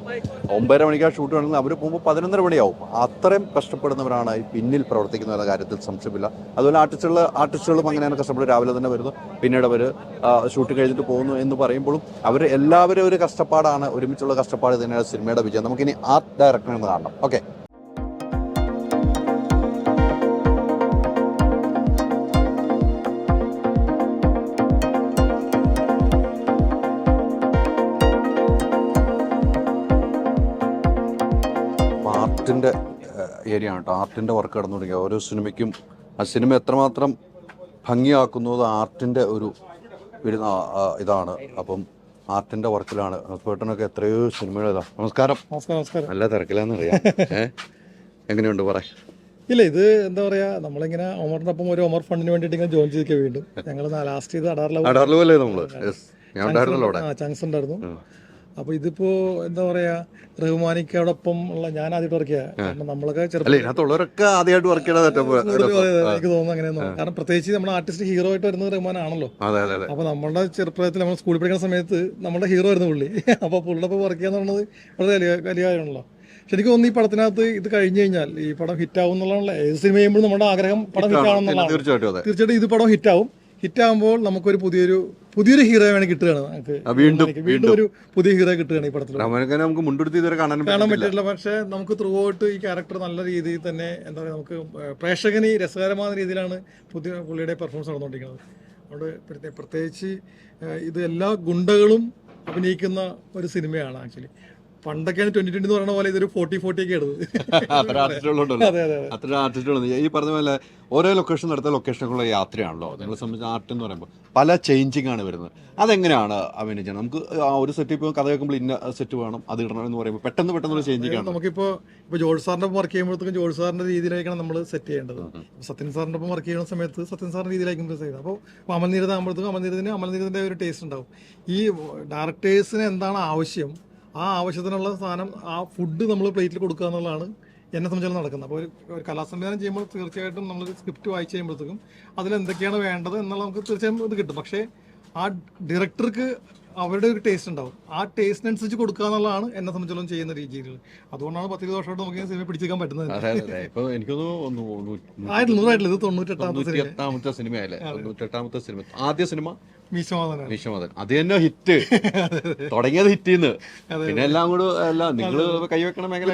9:30 മണിക്കാണ് ഷൂട്ട് വേണമെങ്കിൽ അവർ പോകുമ്പോൾ 11:30 മണിയാവും. അത്രയും കഷ്ടപ്പെടുന്നവരാണ് ഈ പിന്നിൽ പ്രവർത്തിക്കുന്ന കാര്യത്തിൽ സംശയമില്ല. അതുപോലെ ആർട്ടിസ്റ്റുകളും അങ്ങനെയാണ് കഷ്ടപ്പെട്ട് രാവിലെ തന്നെ വരുന്നു, പിന്നീട് അവർ ഷൂട്ട് കഴിഞ്ഞിട്ട് പോകുന്നു എന്ന് പറയുമ്പോഴും അവർ എല്ലാവരും ഒരു കഷ്ടപ്പാടാണ്. ഒരുമിച്ചുള്ള കഷ്ടപ്പാട് തന്നെയാണ് സിനിമയുടെ വിജയം. നമുക്കിനി ആർട്ട് ഡയറക്ടറിൽ നിന്ന് കാണണം. ഓക്കെ. ആർട്ടിൻ്റെ ഏരിയ ആണ് കേട്ടോ. ആർട്ടിൻ്റെ വർക്ക് കടന്നു തുടങ്ങിയ ഓരോ സിനിമയ്ക്കും ആ സിനിമ എത്രമാത്രം ഭംഗിയാക്കുന്നത് ആർട്ടിൻ്റെ ഒരു ഇതാണ്. അപ്പം ആർട്ടിൻ്റെ വർക്കിലാണ്. പേട്ടനൊക്കെ എത്രയോ സിനിമകൾ. നമസ്കാരം. നല്ല തിരക്കിലാന്നറിയാം. എങ്ങനെയുണ്ട് പറയാം? ഇല്ല, ഇത് എന്താ പറയാ, നമ്മളിങ്ങനെ ഒമറിന്റെ ഒപ്പം ഒരു ഒമർ ഫണ്ടിന് വേണ്ടിയിട്ട് ഇങ്ങനെ ജോയിൻ ചെയ്തിരിക്കുക വീണ്ടും. ഞങ്ങൾ ലാസ്റ്റ് ചെയ്ത് അടാറിലല്ലേ നമ്മള് ചങ്സ് ഉണ്ടായിരുന്നു. അപ്പൊ ഇതിപ്പോ എന്താ പറയാ, റഹ്മാനിക്കോടൊപ്പം ഉള്ള ഞാൻ ആദ്യമായിട്ട് വർക്ക് ചെയ്യാം. കാരണം നമ്മളൊക്കെ എനിക്ക് തോന്നുന്നു അങ്ങനെയൊന്നും. കാരണം പ്രത്യേകിച്ച് നമ്മുടെ ആർട്ടിസ്റ്റ് ഹീറോ ആയിട്ട് വരുന്നത് റഹ്മാനാണല്ലോ. അപ്പൊ നമ്മുടെ ചെറുപ്പത്തിൽ നമ്മൾ സ്കൂളിൽ പഠിക്കുന്ന സമയത്ത് നമ്മുടെ ഹീറോ ആയിരുന്നു പുള്ളി. അപ്പൊ പുള്ളിയുടെ ഒപ്പം വർക്ക് ചെയ്യാന്ന് പറയുന്നത് വളരെ വലിയ കാര്യമാണല്ലോ. പക്ഷെ എനിക്ക് തോന്നുന്നു ഈ പടത്തിനകത്ത് ഇത് കഴിഞ്ഞു കഴിഞ്ഞാൽ ഈ പടം ഹിറ്റാവും എന്നുള്ളതാണല്ലോ. ഏത് സിനിമ ചെയ്യുമ്പോഴും നമ്മുടെ ആഗ്രഹം പടം ഹിറ്റാവണമെന്നുള്ളതാണ്. തീർച്ചയായിട്ടും ഇത് പടം ഹിറ്റാകുമ്പോൾ നമുക്കൊരു പുതിയൊരു ഹീറോ വേണമെങ്കിൽ കിട്ടുകയാണ്. വീണ്ടും ഒരു പുതിയ ഹീറോ കിട്ടുകയാണ് ഈ പടത്തിൽ. കാണാൻ പറ്റില്ല. പക്ഷെ നമുക്ക് ത്രൂ ഔട്ട് ഈ ക്യാരക്ടർ നല്ല രീതിയിൽ തന്നെ എന്താ പറയുക, നമുക്ക് പ്രേക്ഷകന് രസകരമായ രീതിയിലാണ് പുള്ളിയുടെ പെർഫോമൻസ് നടന്നുകൊണ്ടിരിക്കുന്നത്. അതുകൊണ്ട് പ്രത്യേകിച്ച് ഇത് എല്ലാ ഗുണ്ടകളും അഭിനയിക്കുന്ന ഒരു സിനിമയാണ് ആക്ച്വലി. പണ്ടൊക്കെയാണ് 2020 എന്ന് പറയുന്ന പോലെ ഇതൊരു 40 ഒക്കെ എടുത്തത്. അത്ര ആർട്ടിസ്റ്റുകളുണ്ടല്ലോ, അതെ അതെ അത്ര ആർട്ടിസ്റ്റുകളുണ്ട്. ഈ പറഞ്ഞ പോലെ ഓരോ ലൊക്കേഷൻ അടുത്ത ലൊക്കേഷനിലുള്ള യാത്രയാണല്ലോ. നിങ്ങളെ സംബന്ധിച്ച് ആർട്ട് എന്ന് പറയുമ്പോൾ പല ചേഞ്ചിങ് ആണ് വരുന്നത്. അതെങ്ങനെയാണ് അഭിനയിച്ചത്? നമുക്ക് ആ ഒരു സെറ്റ് ഇപ്പോൾ കഥ കേൾക്കുമ്പോൾ ഇന്ന സെറ്റ് വേണം അത് ഇടണം എന്ന് പറയുമ്പോൾ പെട്ടെന്ന് ചേഞ്ചിങ് ആണ്. നമുക്കിപ്പോൾ ജോർജ് സാറിൻ്റെ ഒപ്പം വർക്ക് ചെയ്യുമ്പോഴത്തേക്കും ജോർജ് സാറിൻ്റെ രീതിയിലായിരിക്കണം നമ്മൾ സെറ്റ് ചെയ്യേണ്ടത്. സത്യൻ സാറിൻ്റെ ഒപ്പം വർക്ക് ചെയ്യുന്ന സമയത്ത് സത്യൻ സാറിൻ്റെ രീതിയിലായിരിക്കും സെറ്റ് ചെയ്യുന്നത്. അപ്പോൾ അമൽനീരത് ആകുമ്പോഴത്തേക്കും അമൽനീരതിൻ്റെ ഒരു ടേസ്റ്റ് ഉണ്ടാവും. ഈ ഡയറക്ടേഴ്സിന് എന്താണ് ആവശ്യം, ആ ആവശ്യത്തിനുള്ള സാധനം ആ ഫുഡ് നമ്മൾ പ്ലേറ്റിൽ കൊടുക്കുക എന്നുള്ളതാണ് എന്നെ സംബന്ധിച്ചാണ് നടക്കുന്നത്. അപ്പോൾ ഒരു കലാസംവിധാനം ചെയ്യുമ്പോൾ തീർച്ചയായിട്ടും നമ്മൾ സ്ക്രിപ്റ്റ് വായിച്ച് കഴിയുമ്പോഴത്തേക്കും അതിലെന്തൊക്കെയാണ് വേണ്ടത് എന്നുള്ള നമുക്ക് തീർച്ചയായും ഇത് കിട്ടും. പക്ഷേ ആ ഡയറക്ടർക്ക് അവരുടെ ഒരു ടേസ്റ്റ് ഉണ്ടാവും. ആ ടേസ്റ്റിനനുസരിച്ച് കൊടുക്കുക എന്നുള്ളതാണ് എന്നെ സംബന്ധിച്ചോളം ചെയ്യുന്ന രീതിയിൽ. അതുകൊണ്ടാണ് 10 വർഷമായിട്ട് നമുക്ക് സിനിമ പിടിച്ചേക്കാൻ പറ്റുന്നത്. ഇപ്പോൾ എനിക്കൊന്ന് 100 ഇത് 98ാമത്തെ സിനിമയല്ലേ? 98ാമത്തെ സിനിമ. ആദ്യ സിനിമ മീശമാധവൻ. അത് തന്നെ ഹിറ്റ്. തുടങ്ങിയത് ഹിറ്റിന്ന് പിന്നെ എല്ലാം കൂടെ എല്ലാം നിങ്ങൾ കൈവെക്കണ മേഖല.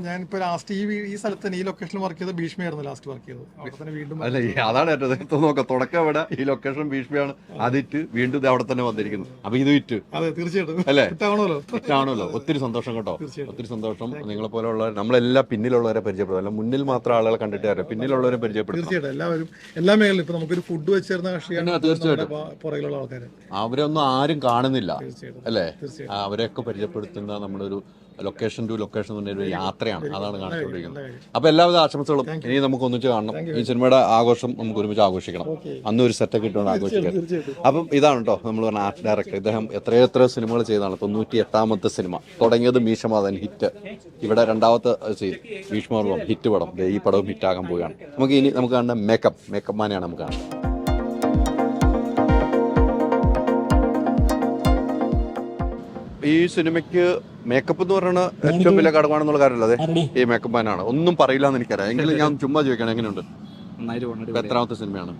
ഞാനിപ്പോ ലാസ്റ്റ് ഈ സ്ഥലത്ത് തന്നെ ഈ ലൊക്കേഷനിൽ വർക്ക് ചെയ്ത ഭീഷ്മയായിരുന്നു ലാസ്റ്റ് വർക്ക് ചെയ്തത്. അവിടെ തന്നെ വീണ്ടും അല്ല അതാണ് ഏറ്റവും നോക്കാം. തുടക്കം ഇവിടെ ഈ ലൊക്കേഷൻ ഭീഷ്മയാണ്. അത് ഹിറ്റ്. വീണ്ടും ഇത് അവിടെ തന്നെ വന്നിരിക്കുന്നു. അപ്പൊ ഇത് ഹിറ്റ്. അതെ തീർച്ചയായിട്ടും അല്ലേ? ഹിറ്റാണല്ലോ. ഒത്തിരി സന്തോഷം കേട്ടോ. ഒത്തിരി സന്തോഷം. നിങ്ങളെ പോലെയുള്ള നമ്മളെല്ലാം പിന്നിലുള്ളവരെ പരിചയപ്പെടും. അല്ല മുന്നിൽ മാത്രം ആളുകളെ കണ്ടിട്ട് അറിയാം, പിന്നിലുള്ളവരെ പരിചയപ്പെടും. തീർച്ചയായിട്ടും എല്ലാവരും എല്ലാ മേഖലയിലും ഇപ്പൊ നമുക്കൊരു ഫുഡ് വെച്ചിരുന്ന കക്ഷിയാണ് തീർച്ചയായിട്ടും പുറകിലുള്ള ആൾക്കാര്. അവരൊന്നും ആരും കാണുന്നില്ല അല്ലേ? അവരെയൊക്കെ പരിചയപ്പെടുത്തുന്ന നമ്മളൊരു ലൊക്കേഷൻ ടു ലൊക്കേഷൻ ഒരു യാത്രയാണ്. അതാണ് കാണിച്ചുകൊണ്ടിരിക്കുന്നത്. അപ്പൊ എല്ലാവിധ ആശംസകളും. ഇനി നമുക്ക് ഒന്നിച്ച് കാണണം. ഈ സിനിമയുടെ ആഘോഷം നമുക്ക് ഒരുമിച്ച് ആഘോഷിക്കണം. അന്ന് ഒരു സെറ്റൊക്കെ ഇട്ടുകൊണ്ട് ആഘോഷിക്കാം. അപ്പം ഇതാണ് കേട്ടോ നമ്മൾ പറഞ്ഞ ആർട്ട് ഡയറക്ടർ. ഇദ്ദേഹം എത്രയെത്ര സിനിമകൾ ചെയ്താണ്. 98ാമത്തെ സിനിമ. തുടങ്ങിയത് മീശമാധവൻ, ഹിറ്റ്. ഇവിടെ രണ്ടാമത്തെ ഭീഷ്മപർവം, ഹിറ്റ് പടം. ഈ പടവും ഹിറ്റാകാൻ പോവുകയാണ്. നമുക്ക് കാണുന്ന മേക്കപ്പ് മാനെയാണ് നമുക്ക് കാണുന്നത്. ഈ സിനിമയ്ക്ക് മേക്കപ്പ് എന്ന് പറയുന്ന ഏറ്റവും വലിയ കടമാണെന്നുള്ള കാര്യമല്ലേ? ഈ മേക്കപ്പ് മാനാണ്. ഒന്നും പറയില്ല എന്ന് എനിക്കറിയാം. എങ്കിലും ഞാൻ ചുമ്മാ ചോദിക്കണം, എങ്ങനെയുണ്ട്? എത്രാമത്തെ സിനിമയാണ്?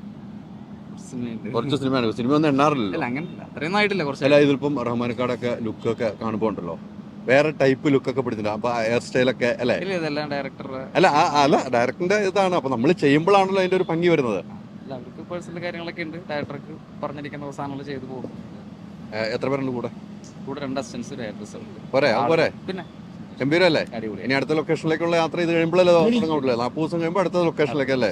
കുറച്ച് സിനിമയാണ്. സിനിമ ഒന്നും എണ്ണാറില്ലല്ലോ. അല്ല ഇതിപ്പം റഹ്മാനക്കാടൊക്കെ ലുക്കൊക്കെ കാണുമ്പോൾ ഉണ്ടല്ലോ വേറെ ടൈപ്പ് ലുക്കൊക്കെ പിടിച്ചില്ല. അപ്പൊ ഹെയർ സ്റ്റൈലൊക്കെ അല്ലേ? അല്ല ഡയറക്ടറിന്റെ ഇതാണ്. അപ്പൊ നമ്മൾ ചെയ്യുമ്പോഴാണല്ലോ അതിന്റെ ഒരു ഭംഗി വരുന്നത്. കാര്യങ്ങളൊക്കെ ഉണ്ട്. ഡയറക്ടർക്ക് പറഞ്ഞിരിക്കുന്ന സാധനങ്ങൾ ചെയ്തു പോകും. എത്ര പേരുണ്ട് കൂടെ? 2 അസിസ്റ്റൻസ് പോരെ? പിന്നെ ഗംഭീരല്ലേ? ഇനി അടുത്ത ലൊക്കേഷനിലേക്കുള്ള യാത്ര ഇത് കഴിയുമ്പോഴല്ലേ തുടങ്ങുള്ളൂ. 40 ദിവസം കഴിയുമ്പോൾ അടുത്ത ലൊക്കേഷനിലേക്ക് അല്ലേ?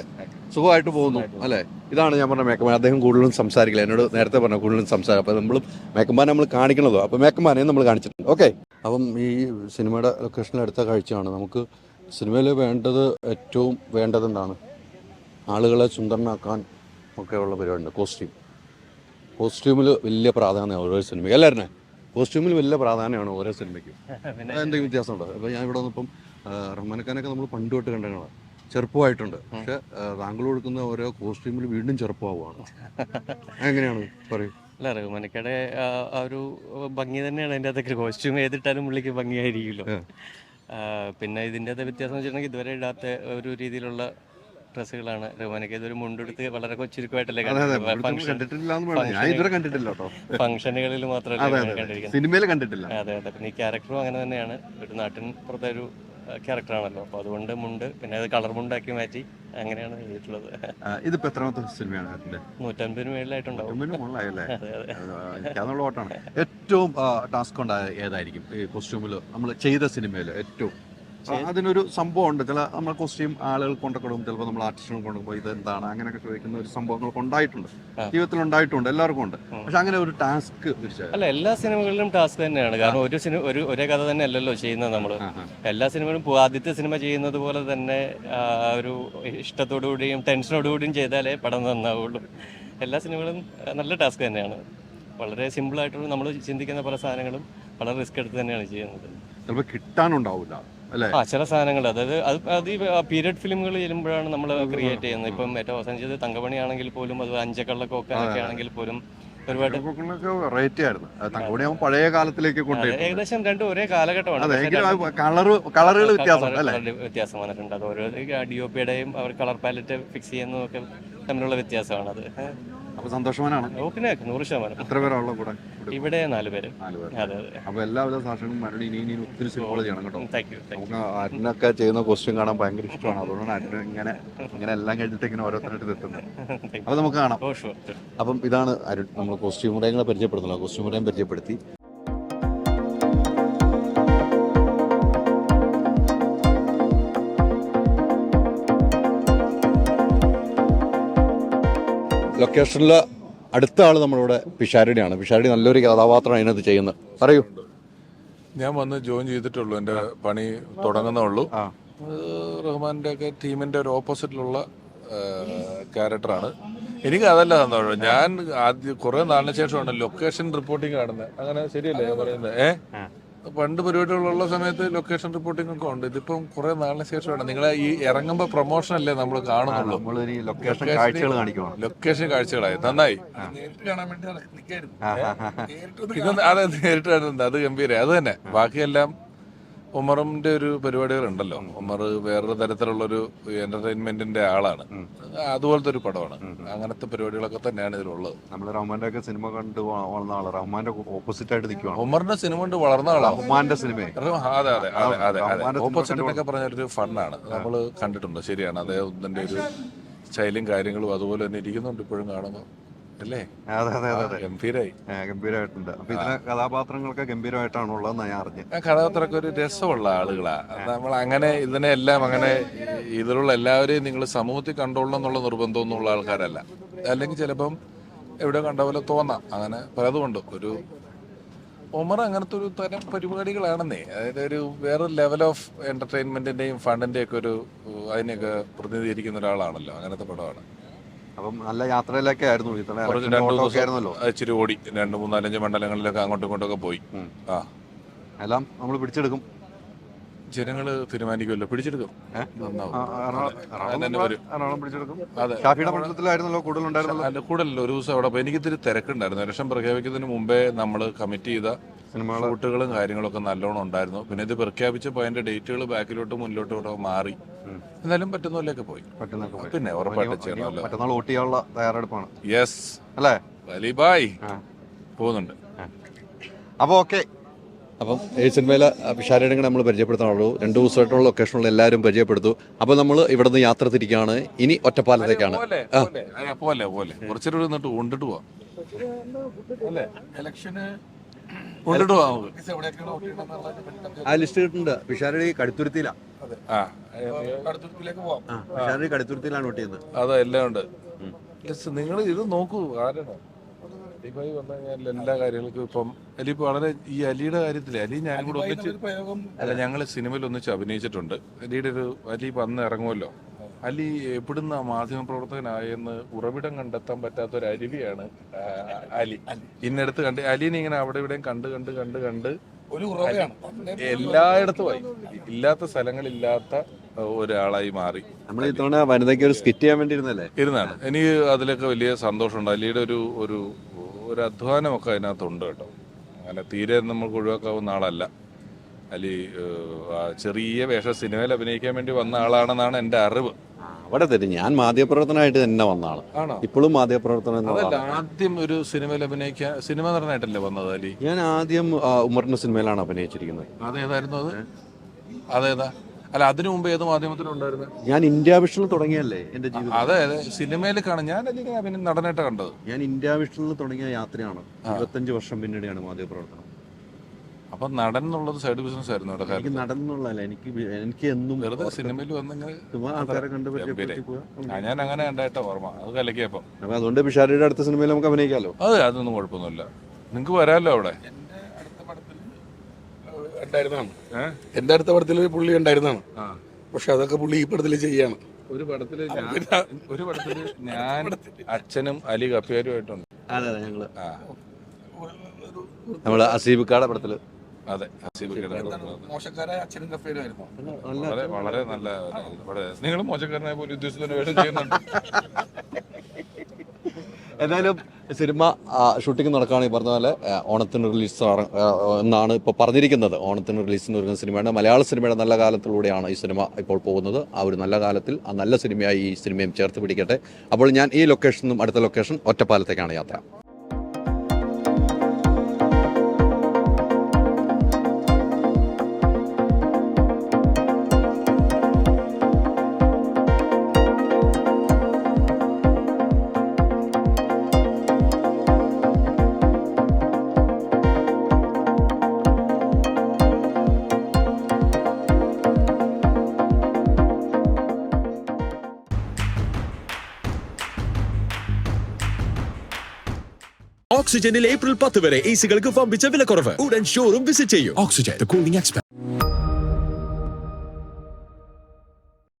സുഖമായിട്ട് പോകുന്നു അല്ലേ? ഇതാണ് ഞാൻ പറഞ്ഞ മേക്കമാൻ. അദ്ദേഹം കൂടുതലും സംസാരിക്കില്ല. എന്നോട് നേരത്തെ പറഞ്ഞു കൂടുതലും സംസാരിക്കും. അപ്പോൾ നമ്മളും മേക്കമാൻ നമ്മൾ കാണിക്കണതോ. അപ്പോൾ മേക്കമാനെ നമ്മൾ കാണിച്ചിട്ടുണ്ട്. ഓക്കെ. അപ്പം ഈ സിനിമയുടെ ലൊക്കേഷനിൽ അടുത്ത കാഴ്ചയാണ്. നമുക്ക് സിനിമയിൽ ഏറ്റവും വേണ്ടത് എന്താണ്? ആളുകളെ സുന്ദരനാക്കാൻ ഒക്കെ ഉള്ള പരിപാടിയുണ്ട്. കോസ്റ്റ്യൂമിൽ വലിയ പ്രാധാന്യമാണ് ഓരോ സിനിമയ്ക്ക്. എല്ലാവരും കോസ്റ്റ്യൂമിൽ വലിയ പ്രാധാന്യമാണ് ഓരോ സിനിമയ്ക്കും. എന്തെങ്കിലും വ്യത്യാസമുണ്ടോ? അപ്പോൾ ഞാൻ ഇവിടെ വന്നപ്പം റഹ്മാനക്കാനൊക്കെ നമ്മൾ പണ്ട് തൊട്ട് കണ്ടതാണ്. ചെറുപ്പമായിട്ടുണ്ട്. പക്ഷെ താങ്കൾ കൊടുക്കുന്ന ഓരോ കോസ്റ്റ്യൂമിൽ വീണ്ടും ചെറുപ്പമാവുകയാണ്. എങ്ങനെയാണ് പറയൂ? അല്ല റഹ്മാനക്കയുടെ ആ ഒരു ഭംഗി തന്നെയാണ് അതിൻ്റെ അകത്തൊക്കെ. കോസ്റ്റ്യൂം ഏതിട്ടാലും പുള്ളിക്ക് ഭംഗിയായിരിക്കുമല്ലോ. പിന്നെ ഇതിൻ്റെ അകത്ത് വ്യത്യാസം വെച്ചിട്ടുണ്ടെങ്കിൽ ഇതുവരെ ഇടാത്ത ഒരു രീതിയിലുള്ള ഡ്രസ്സുകളാണ് റഹ്മാനൊക്കെ. ഇതൊരു മുണ്ടെടുത്ത് വളരെ ചുരുക്കമായിട്ടല്ലേ ഫംഗ്ഷനുകളിൽ മാത്രമല്ല സിനിമയിൽ കണ്ടിട്ടില്ല. അതെ. പിന്നെ ഈ ക്യാരക്ടറും അങ്ങനെ തന്നെയാണ്. ഒരു നാട്ടിൻ പുറത്തെ ഒരു ക്യാരക്ടറാണല്ലോ. അപ്പോൾ അതുകൊണ്ട് മുണ്ട് പിന്നെ അത് കളർ മുണ്ടാക്കി മാറ്റി അങ്ങനെയാണ് ചെയ്തിട്ടുള്ളത്. ഇതിപ്പോ എത്രാമത്തെ സിനിമയാണ്? 150 മേളിലായിട്ടുണ്ടാവും. ഏറ്റവും ടാസ്ക് ഉണ്ടായ ഏതായിരിക്കും ഈ കോസ്റ്റ്യൂമിൽ നമ്മൾ ചെയ്ത സിനിമയിൽ? ഏറ്റവും അതിനൊരു സംഭവം ഉണ്ട്. ചില നമ്മൾ കോസ്റ്റ്യൂം ആളുകൾ കൊണ്ടുകൊടുക്കും, ചിലപ്പോൾ നമ്മൾ ആർട്ടിസ്റ്റുകൾ കൊണ്ടുപോകും ഇത് എന്താണ് അങ്ങനെയൊക്കെ ചോദിക്കുന്ന ഒരു സംഭവങ്ങളൊക്കെ ഉണ്ടായിട്ടുണ്ട്, ജീവിതത്തിൽ ഉണ്ടായിട്ടുണ്ട്, എല്ലാവർക്കും ഉണ്ട്. പക്ഷെ അങ്ങനെ ഒരു ടാസ്ക് അല്ല, എല്ലാ സിനിമകളിലും ടാസ്ക് തന്നെയാണ്. കാരണം ഒരേ കഥ തന്നെ അല്ലല്ലോ ചെയ്യുന്നത് നമ്മൾ. എല്ലാ സിനിമകളും ആദ്യത്തെ സിനിമ ചെയ്യുന്നത് പോലെ തന്നെ ഒരു ഇഷ്ടത്തോടുകൂടിയും ടെൻഷനോടുകൂടിയും ചെയ്താലേ പടം നന്നാവുള്ളൂ. എല്ലാ സിനിമകളും നല്ല ടാസ്ക് തന്നെയാണ്. വളരെ സിമ്പിളായിട്ടുള്ള നമ്മൾ ചിന്തിക്കുന്ന പല സാധനങ്ങളും വളരെ റിസ്ക് എടുത്ത് തന്നെയാണ് ചെയ്യുന്നത്. ചിലപ്പോൾ കിട്ടാനുണ്ടാവില്ല ചില സാധനങ്ങൾ. അതായത് അത് ഈ പീരിയഡ് ഫിലിമുകൾ ചെല്ലുമ്പോഴാണ് നമ്മൾ ക്രിയേറ്റ് ചെയ്യുന്നത്. ഇപ്പം ഏറ്റവും അവസാനം ചെയ്ത് തങ്കമണി ആണെങ്കിൽ പോലും, അത് അഞ്ചക്കള്ളക്കൊക്കെ ആണെങ്കിൽ പോലും ഒരുപാട് പഴയ കാലത്തിലേക്ക് ഏകദേശം രണ്ടും ഒരേ കാലഘട്ടമാണ്. വ്യത്യാസം വന്നിട്ടുണ്ട്. അത് ഓരോ DOPയുടെയും അവർ കളർ പാലറ്റ് ഫിക്സ് ചെയ്യുന്നതൊക്കെ തമ്മിലുള്ള വ്യത്യാസമാണ് അത്. അപ്പൊ സന്തോഷവാനാണ്. പിന്നെ 100%. എത്ര പേരാണല്ലോ കൂടെ? ഇവിടെ 4 പേര്. അതെ. അപ്പൊ എല്ലാവിധ സാക്ഷരങ്ങളും മരണി ഇനി ഒത്തിരി സിനിമകൾ ചെയ്യണം കേട്ടോ. Thank you. നമുക്ക് അരിനൊക്കെ ചെയ്യുന്ന കോസ്റ്റ്യൂം കാണാൻ ഭയങ്കര ഇഷ്ടമാണ്. അതുകൊണ്ടാണ് അരിന് ഇങ്ങനെ എല്ലാം കഴിഞ്ഞിട്ട് ഇങ്ങനെ ഓരോരുത്തരായിട്ട് എത്തുന്നത്. അപ്പൊ നമുക്ക് കാണാം. അപ്പം ഇതാണ് അരുൺ. നമ്മൾ കോസ്റ്റ്യൂം മുറയങ്ങളെ പരിചയപ്പെടുത്തുന്നത്. കോസ്റ്റ്യൂം മുറയും പരിചയപ്പെടുത്തി. ലൊക്കേഷനിൽ അടുത്ത ആൾ നമ്മളിവിടെ പിഷാരടിയാണ്. പിഷാരടി നല്ലൊരു കഥാപാത്രമാണ് അതിനകത്ത് ചെയ്യുന്നത്. പറയൂ. ഞാൻ വന്ന് ജോയിൻ ചെയ്തിട്ടുള്ളൂ, എൻ്റെ പണി തുടങ്ങുന്നുള്ളൂ. റഹ്മാൻ്റെ ഒക്കെ ടീമിൻ്റെ ഒരു ഓപ്പോസിറ്റിലുള്ള ക്യാരക്ടറാണ്. എനിക്ക് അതല്ല സന്തോഷം. ഞാൻ ആദ്യം കുറേ നാളിന് ശേഷമാണ് ലൊക്കേഷൻ റിപ്പോർട്ടിങ് കാണുന്നത്. അങ്ങനെ ശരിയല്ലേ ഞാൻ പറയുന്നത്? പണ്ട് പരിപാടികളുള്ള സമയത്ത് ലൊക്കേഷൻ റിപ്പോർട്ടിംഗ് ഒക്കെ ഉണ്ട്. ഇതിപ്പം കുറെ നാളിന് ശേഷമാണ്. നിങ്ങളെ ഈ ഇറങ്ങുമ്പോൾ പ്രൊമോഷൻ അല്ലേ നമ്മൾ കാണുന്നുള്ളൂ. ലൊക്കേഷൻ കാഴ്ചകളായി നന്നായി. അതെ, നേരിട്ട് കാണുന്നത് അത് ഗംഭീര. അത് തന്നെ. ബാക്കിയെല്ലാം ഉമറിന്റെ ഒരു പരിപാടികളുണ്ടല്ലോ. ഉമർ വേറൊരു തരത്തിലുള്ളൊരു എന്റർടൈൻമെന്റിന്റെ ആളാണ്. അതുപോലത്തെ ഒരു പടമാണ്. അങ്ങനത്തെ പരിപാടികളൊക്കെ തന്നെയാണ് ഇതിലുള്ളത്. നമ്മൾ റഹ്മാന്റെ ഒക്കെ സിനിമ കണ്ട് വളർന്ന ആള്, റഹ്മാന്റെ ഓപ്പോസിറ്റ് ആയിട്ട് നിൽക്കുകയാണ്. ഉമറിന്റെ സിനിമ കൊണ്ട് വളർന്ന ആളാണ് റഹ്മാന്റെ സിനിമ. അതെ അതെ അതെ അതെ അതെ. ഓപ്പോസിറ്റ് എന്നൊക്കെ പറഞ്ഞൊരു ഫണ്ണാണ്. നമ്മൾ കണ്ടിട്ടുണ്ട്. ശരിയാണ്. അദ്ദേഹത്തിന്റെ ഒരു സ്റ്റൈലും കാര്യങ്ങളും അതുപോലെ തന്നെ ഇരിക്കുന്നുണ്ട് ഇപ്പോഴും കാണുമ്പോൾ അല്ലേ? ഗംഭീരമായിട്ടുണ്ട്. അപ്പൊ ഇതിലെ കഥാപാത്രങ്ങളൊക്കെ ഗംഭീരമായിട്ടാണ് ഉള്ളതെന്ന് ഞാൻ അറിഞ്ഞു. കഥാപാത്രമൊക്കെ ഒരു രസമുള്ള ആളുകളാ. നമ്മൾ അങ്ങനെ ഇതിനെല്ലാം അങ്ങനെ ഇതിലുള്ള എല്ലാവരെയും നിങ്ങൾ സമൂഹത്തിൽ കണ്ടോളണം എന്നുള്ള നിർബന്ധമൊന്നുമുള്ള ആൾക്കാരല്ല. അല്ലെങ്കിൽ ചിലപ്പം എവിടെ കണ്ട പോലെ തോന്നാം. അങ്ങനെ പലതുകൊണ്ട് ഒരു ഉമർ അങ്ങനത്തെ ഒരു തരം പരിപാടികളാണെന്നേ. അതായത് ഒരു വേറൊരു ലെവൽ ഓഫ് എന്റർടൈൻമെന്റിന്റെയും ഫണ്ടിന്റെയും ഒക്കെ ഒരു അതിനെയൊക്കെ പ്രതിനിധീകരിക്കുന്ന ഒരാളാണല്ലോ. അങ്ങനത്തെ പടമാണ്. അപ്പം നല്ല യാത്രയിലൊക്കെ ആയിരുന്നു. ഇച്ചിരി ഓടി 2, 3, 4, 5 മണ്ഡലങ്ങളിലൊക്കെ അങ്ങോട്ടും ഇങ്ങോട്ടൊക്കെ പോയി. എല്ലാം നമ്മൾ പിടിച്ചെടുക്കും. ജനങ്ങള് തീരുമാനിക്കുമല്ലോ. പിടിച്ചെടുക്കും. കൂടുതലല്ലോ. ഒരു ദിവസം അവിടെ എനിക്ക് ഇത്തിരി തിരക്കുണ്ടായിരുന്നു. ഇലക്ഷൻ പ്രഖ്യാപിക്കുന്നതിന് മുമ്പേ നമ്മൾ കമ്മിറ്റ് ചെയ്ത ഷൂട്ടുകളും കാര്യങ്ങളൊക്കെ നല്ലോണം ഉണ്ടായിരുന്നു. പിന്നെ ഇത് പ്രഖ്യാപിച്ചപ്പോൾ അതിന്റെ ഡേറ്റുകൾ ബാക്കിലോട്ട് മുന്നിലോട്ടും കൂടെ മാറി. എന്നാലും പറ്റുന്നതിലേക്ക് പോയി. പിന്നെ ഉറപ്പായിട്ട് ചെയ്യണമല്ലോ. മറ്റന്നാൾ വോട്ട് ചെയ്യാനുള്ള തയ്യാറെടുപ്പാണ്. യെസ് അല്ലേ? വലിബായ് പോകുന്നുണ്ട്. അപ്പോൾ ഓക്കെ. അപ്പം ഈ സിനിമയിലെ പിഷാരടികളെ നമ്മൾ പരിചയപ്പെടുത്താനുള്ളൂ. 2 ദിവസമായിട്ടുള്ള ലൊക്കേഷനിൽ എല്ലാവരും പരിചയപ്പെടുത്തു. അപ്പോൾ നമ്മൾ ഇവിടെ നിന്ന് യാത്ര തിരിക്കുകയാണ്. ഇനി ഒറ്റപ്പാലത്തേക്കാണ്. പോലെ കുറച്ചൊരു നിന്നിട്ട് കൊണ്ടിട്ട് പോവാം. ആ ലിസ്റ്റ് കിട്ടുന്നുണ്ട്. പിഷാരടി കടുത്തുരുത്തിയിലാണ്. പിഷാരടി കടുത്തുരുത്തിയിലാണ് വോട്ട് ചെയ്യുന്നത്. അതാ എല്ലാം ഉണ്ട്. നിങ്ങൾ ഇത് നോക്കൂ. ആരാണ് അലിഭായി വന്നു കഴിഞ്ഞാൽ എല്ലാ കാര്യങ്ങൾക്കും ഇപ്പം അലി ഇപ്പൊ വളരെ ഈ അലിയുടെ കാര്യത്തില് അലി ഞാനും കൂടെ ഒന്നിച്ച് അല്ല ഞങ്ങൾ സിനിമയിൽ ഒന്നിച്ച് അഭിനയിച്ചിട്ടുണ്ട്. അലിയുടെ ഒരു അലി വന്ന് ഇറങ്ങുമല്ലോ. അലി എവിടുന്ന മാധ്യമപ്രവർത്തകനായെന്ന് ഉറവിടം കണ്ടെത്താൻ പറ്റാത്ത ഒരു അരുവിയാണ് അലി. ഇന്നടുത്ത് കണ്ട് അലീനെ ഇങ്ങനെ അവിടെ ഇവിടെയും കണ്ട് ഒരു എല്ലായിടത്തുമായി ഇല്ലാത്ത സ്ഥലങ്ങളില്ലാത്ത ഒരാളായി മാറി. നമ്മൾ ഇത്തവണ വനിതയ്ക്ക് ഒരു സ്കിറ്റ് ചെയ്യാൻ വേണ്ടി ഇരുന്നാണ്. എനിക്ക് അതിലൊക്കെ വലിയ സന്തോഷമുണ്ട്. അലിയുടെ ഒരു അധ്വാനമൊക്കെ അതിനകത്തുണ്ട് കേട്ടോ. അങ്ങനെ തീരെ നമുക്ക് ഒഴിവാക്കാവുന്ന ആളല്ല അലി. ചെറിയ വേഷം സിനിമയിൽ അഭിനയിക്കാൻ വേണ്ടി വന്ന ആളാണെന്നാണ് എൻ്റെ അറിവ്. അവിടെ തരും. ഞാൻ മാധ്യമപ്രവർത്തനമായിട്ട് തന്നെ വന്ന ആള്. ഇപ്പോഴും മാധ്യമപ്രവർത്തനം. ആദ്യം ഒരു സിനിമയിൽ അഭിനയിക്കാൻ സിനിമ നടനായിട്ടല്ലേ വന്നത് അലി? ഞാൻ ആദ്യം ഉമറിന്റെ സിനിമയിലാണ് അഭിനയിച്ചിരിക്കുന്നത്. അതേതായിരുന്നു അത്? അതേതാ? അല്ല അതിനു മുമ്പ് ഏത് മാധ്യമത്തിലുണ്ടായിരുന്നു? ഞാൻ ഇന്ത്യ വിഷനിൽ തുടങ്ങിയല്ലേ എന്റെ ജീവിതം. അതെ സിനിമയിൽ കാണാൻ ഞാൻ നടനായിട്ട് കണ്ടത്. ഞാൻ ഇന്ത്യ വിഷനിൽ തുടങ്ങിയ യാത്രയാണ്. 25 വർഷം പിന്നീടാണ് മാധ്യമപ്രവർത്തനം. അപ്പൊ നടൻ എന്നുള്ളത് സൈഡ് ബിസിനസ് ആയിരുന്നു. എനിക്ക് നടൻ എന്നുള്ളതല്ല. എനിക്ക് എന്നും വെറുതെ സിനിമയിൽ ആൾക്കാരെ കണ്ട് ഞാൻ അങ്ങനെ കണ്ടായിട്ടാ ഓർമ്മ. അത് കലക്കിയപ്പോ. അപ്പൊ അതുകൊണ്ട് പിഷാരടിയുടെ അടുത്ത സിനിമയിൽ നമുക്ക് അഭിനയിക്കാമല്ലോ. അതെ അതൊന്നും കുഴപ്പമൊന്നുമില്ല. നിങ്ങക്ക് വരാമല്ലോ അവിടെ. എന്റെ അടുത്ത പടത്തിൽ പുള്ളി ഉണ്ടായിരുന്നാണ്. പക്ഷെ അതൊക്കെ പുള്ളി ഈ പടത്തിൽ ചെയ്യാണ്. ഒരു പടത്തില് ഞാൻ അച്ഛനും അലി കപ്പിയാരുമായിട്ടുണ്ട്. അതെ ഞങ്ങള് നമ്മള് അസീബിക്കാടെ പടത്തില്. അതെ മോശക്കാരായ അച്ഛനും കപ്പേരുമായിരുന്നു. വളരെ നല്ല. നിങ്ങൾ മോശക്കാരനായ പോലെ ഉദ്ദേശിച്ചതിന് വേഷം ചെയ്യുന്നുണ്ട്. എന്തായാലും സിനിമ ഷൂട്ടിംഗ് നടക്കുകയാണ്. ഈ പറഞ്ഞ പോലെ ഓണത്തിന് റിലീസ് എന്നാണ് ഇപ്പോൾ പറഞ്ഞിരിക്കുന്നത്. ഓണത്തിന് റിലീസിന് വരുന്ന സിനിമയാണ്. മലയാള സിനിമയുടെ നല്ല കാലത്തിലൂടെയാണ് ഈ സിനിമ ഇപ്പോൾ പോകുന്നത്. ആ ഒരു നല്ല കാലത്തിൽ ആ നല്ല സിനിമയായി ഈ സിനിമയും ചേർത്ത് പിടിക്കട്ടെ. അപ്പോൾ ഞാൻ ഈ ലൊക്കേഷനും അടുത്ത ലൊക്കേഷൻ ഒറ്റപ്പാലത്തേക്കാണ് യാത്ര. ഓക്സിജനിൽ ഏപ്രിൽ 10 വരെ എസികൾക്ക് വമ്പിച്ച വിലക്കുറവ്. ഉടൻ ഷോറൂം വിസിറ്റ് ചെയ്യൂ. Oxygen, the cooling expert.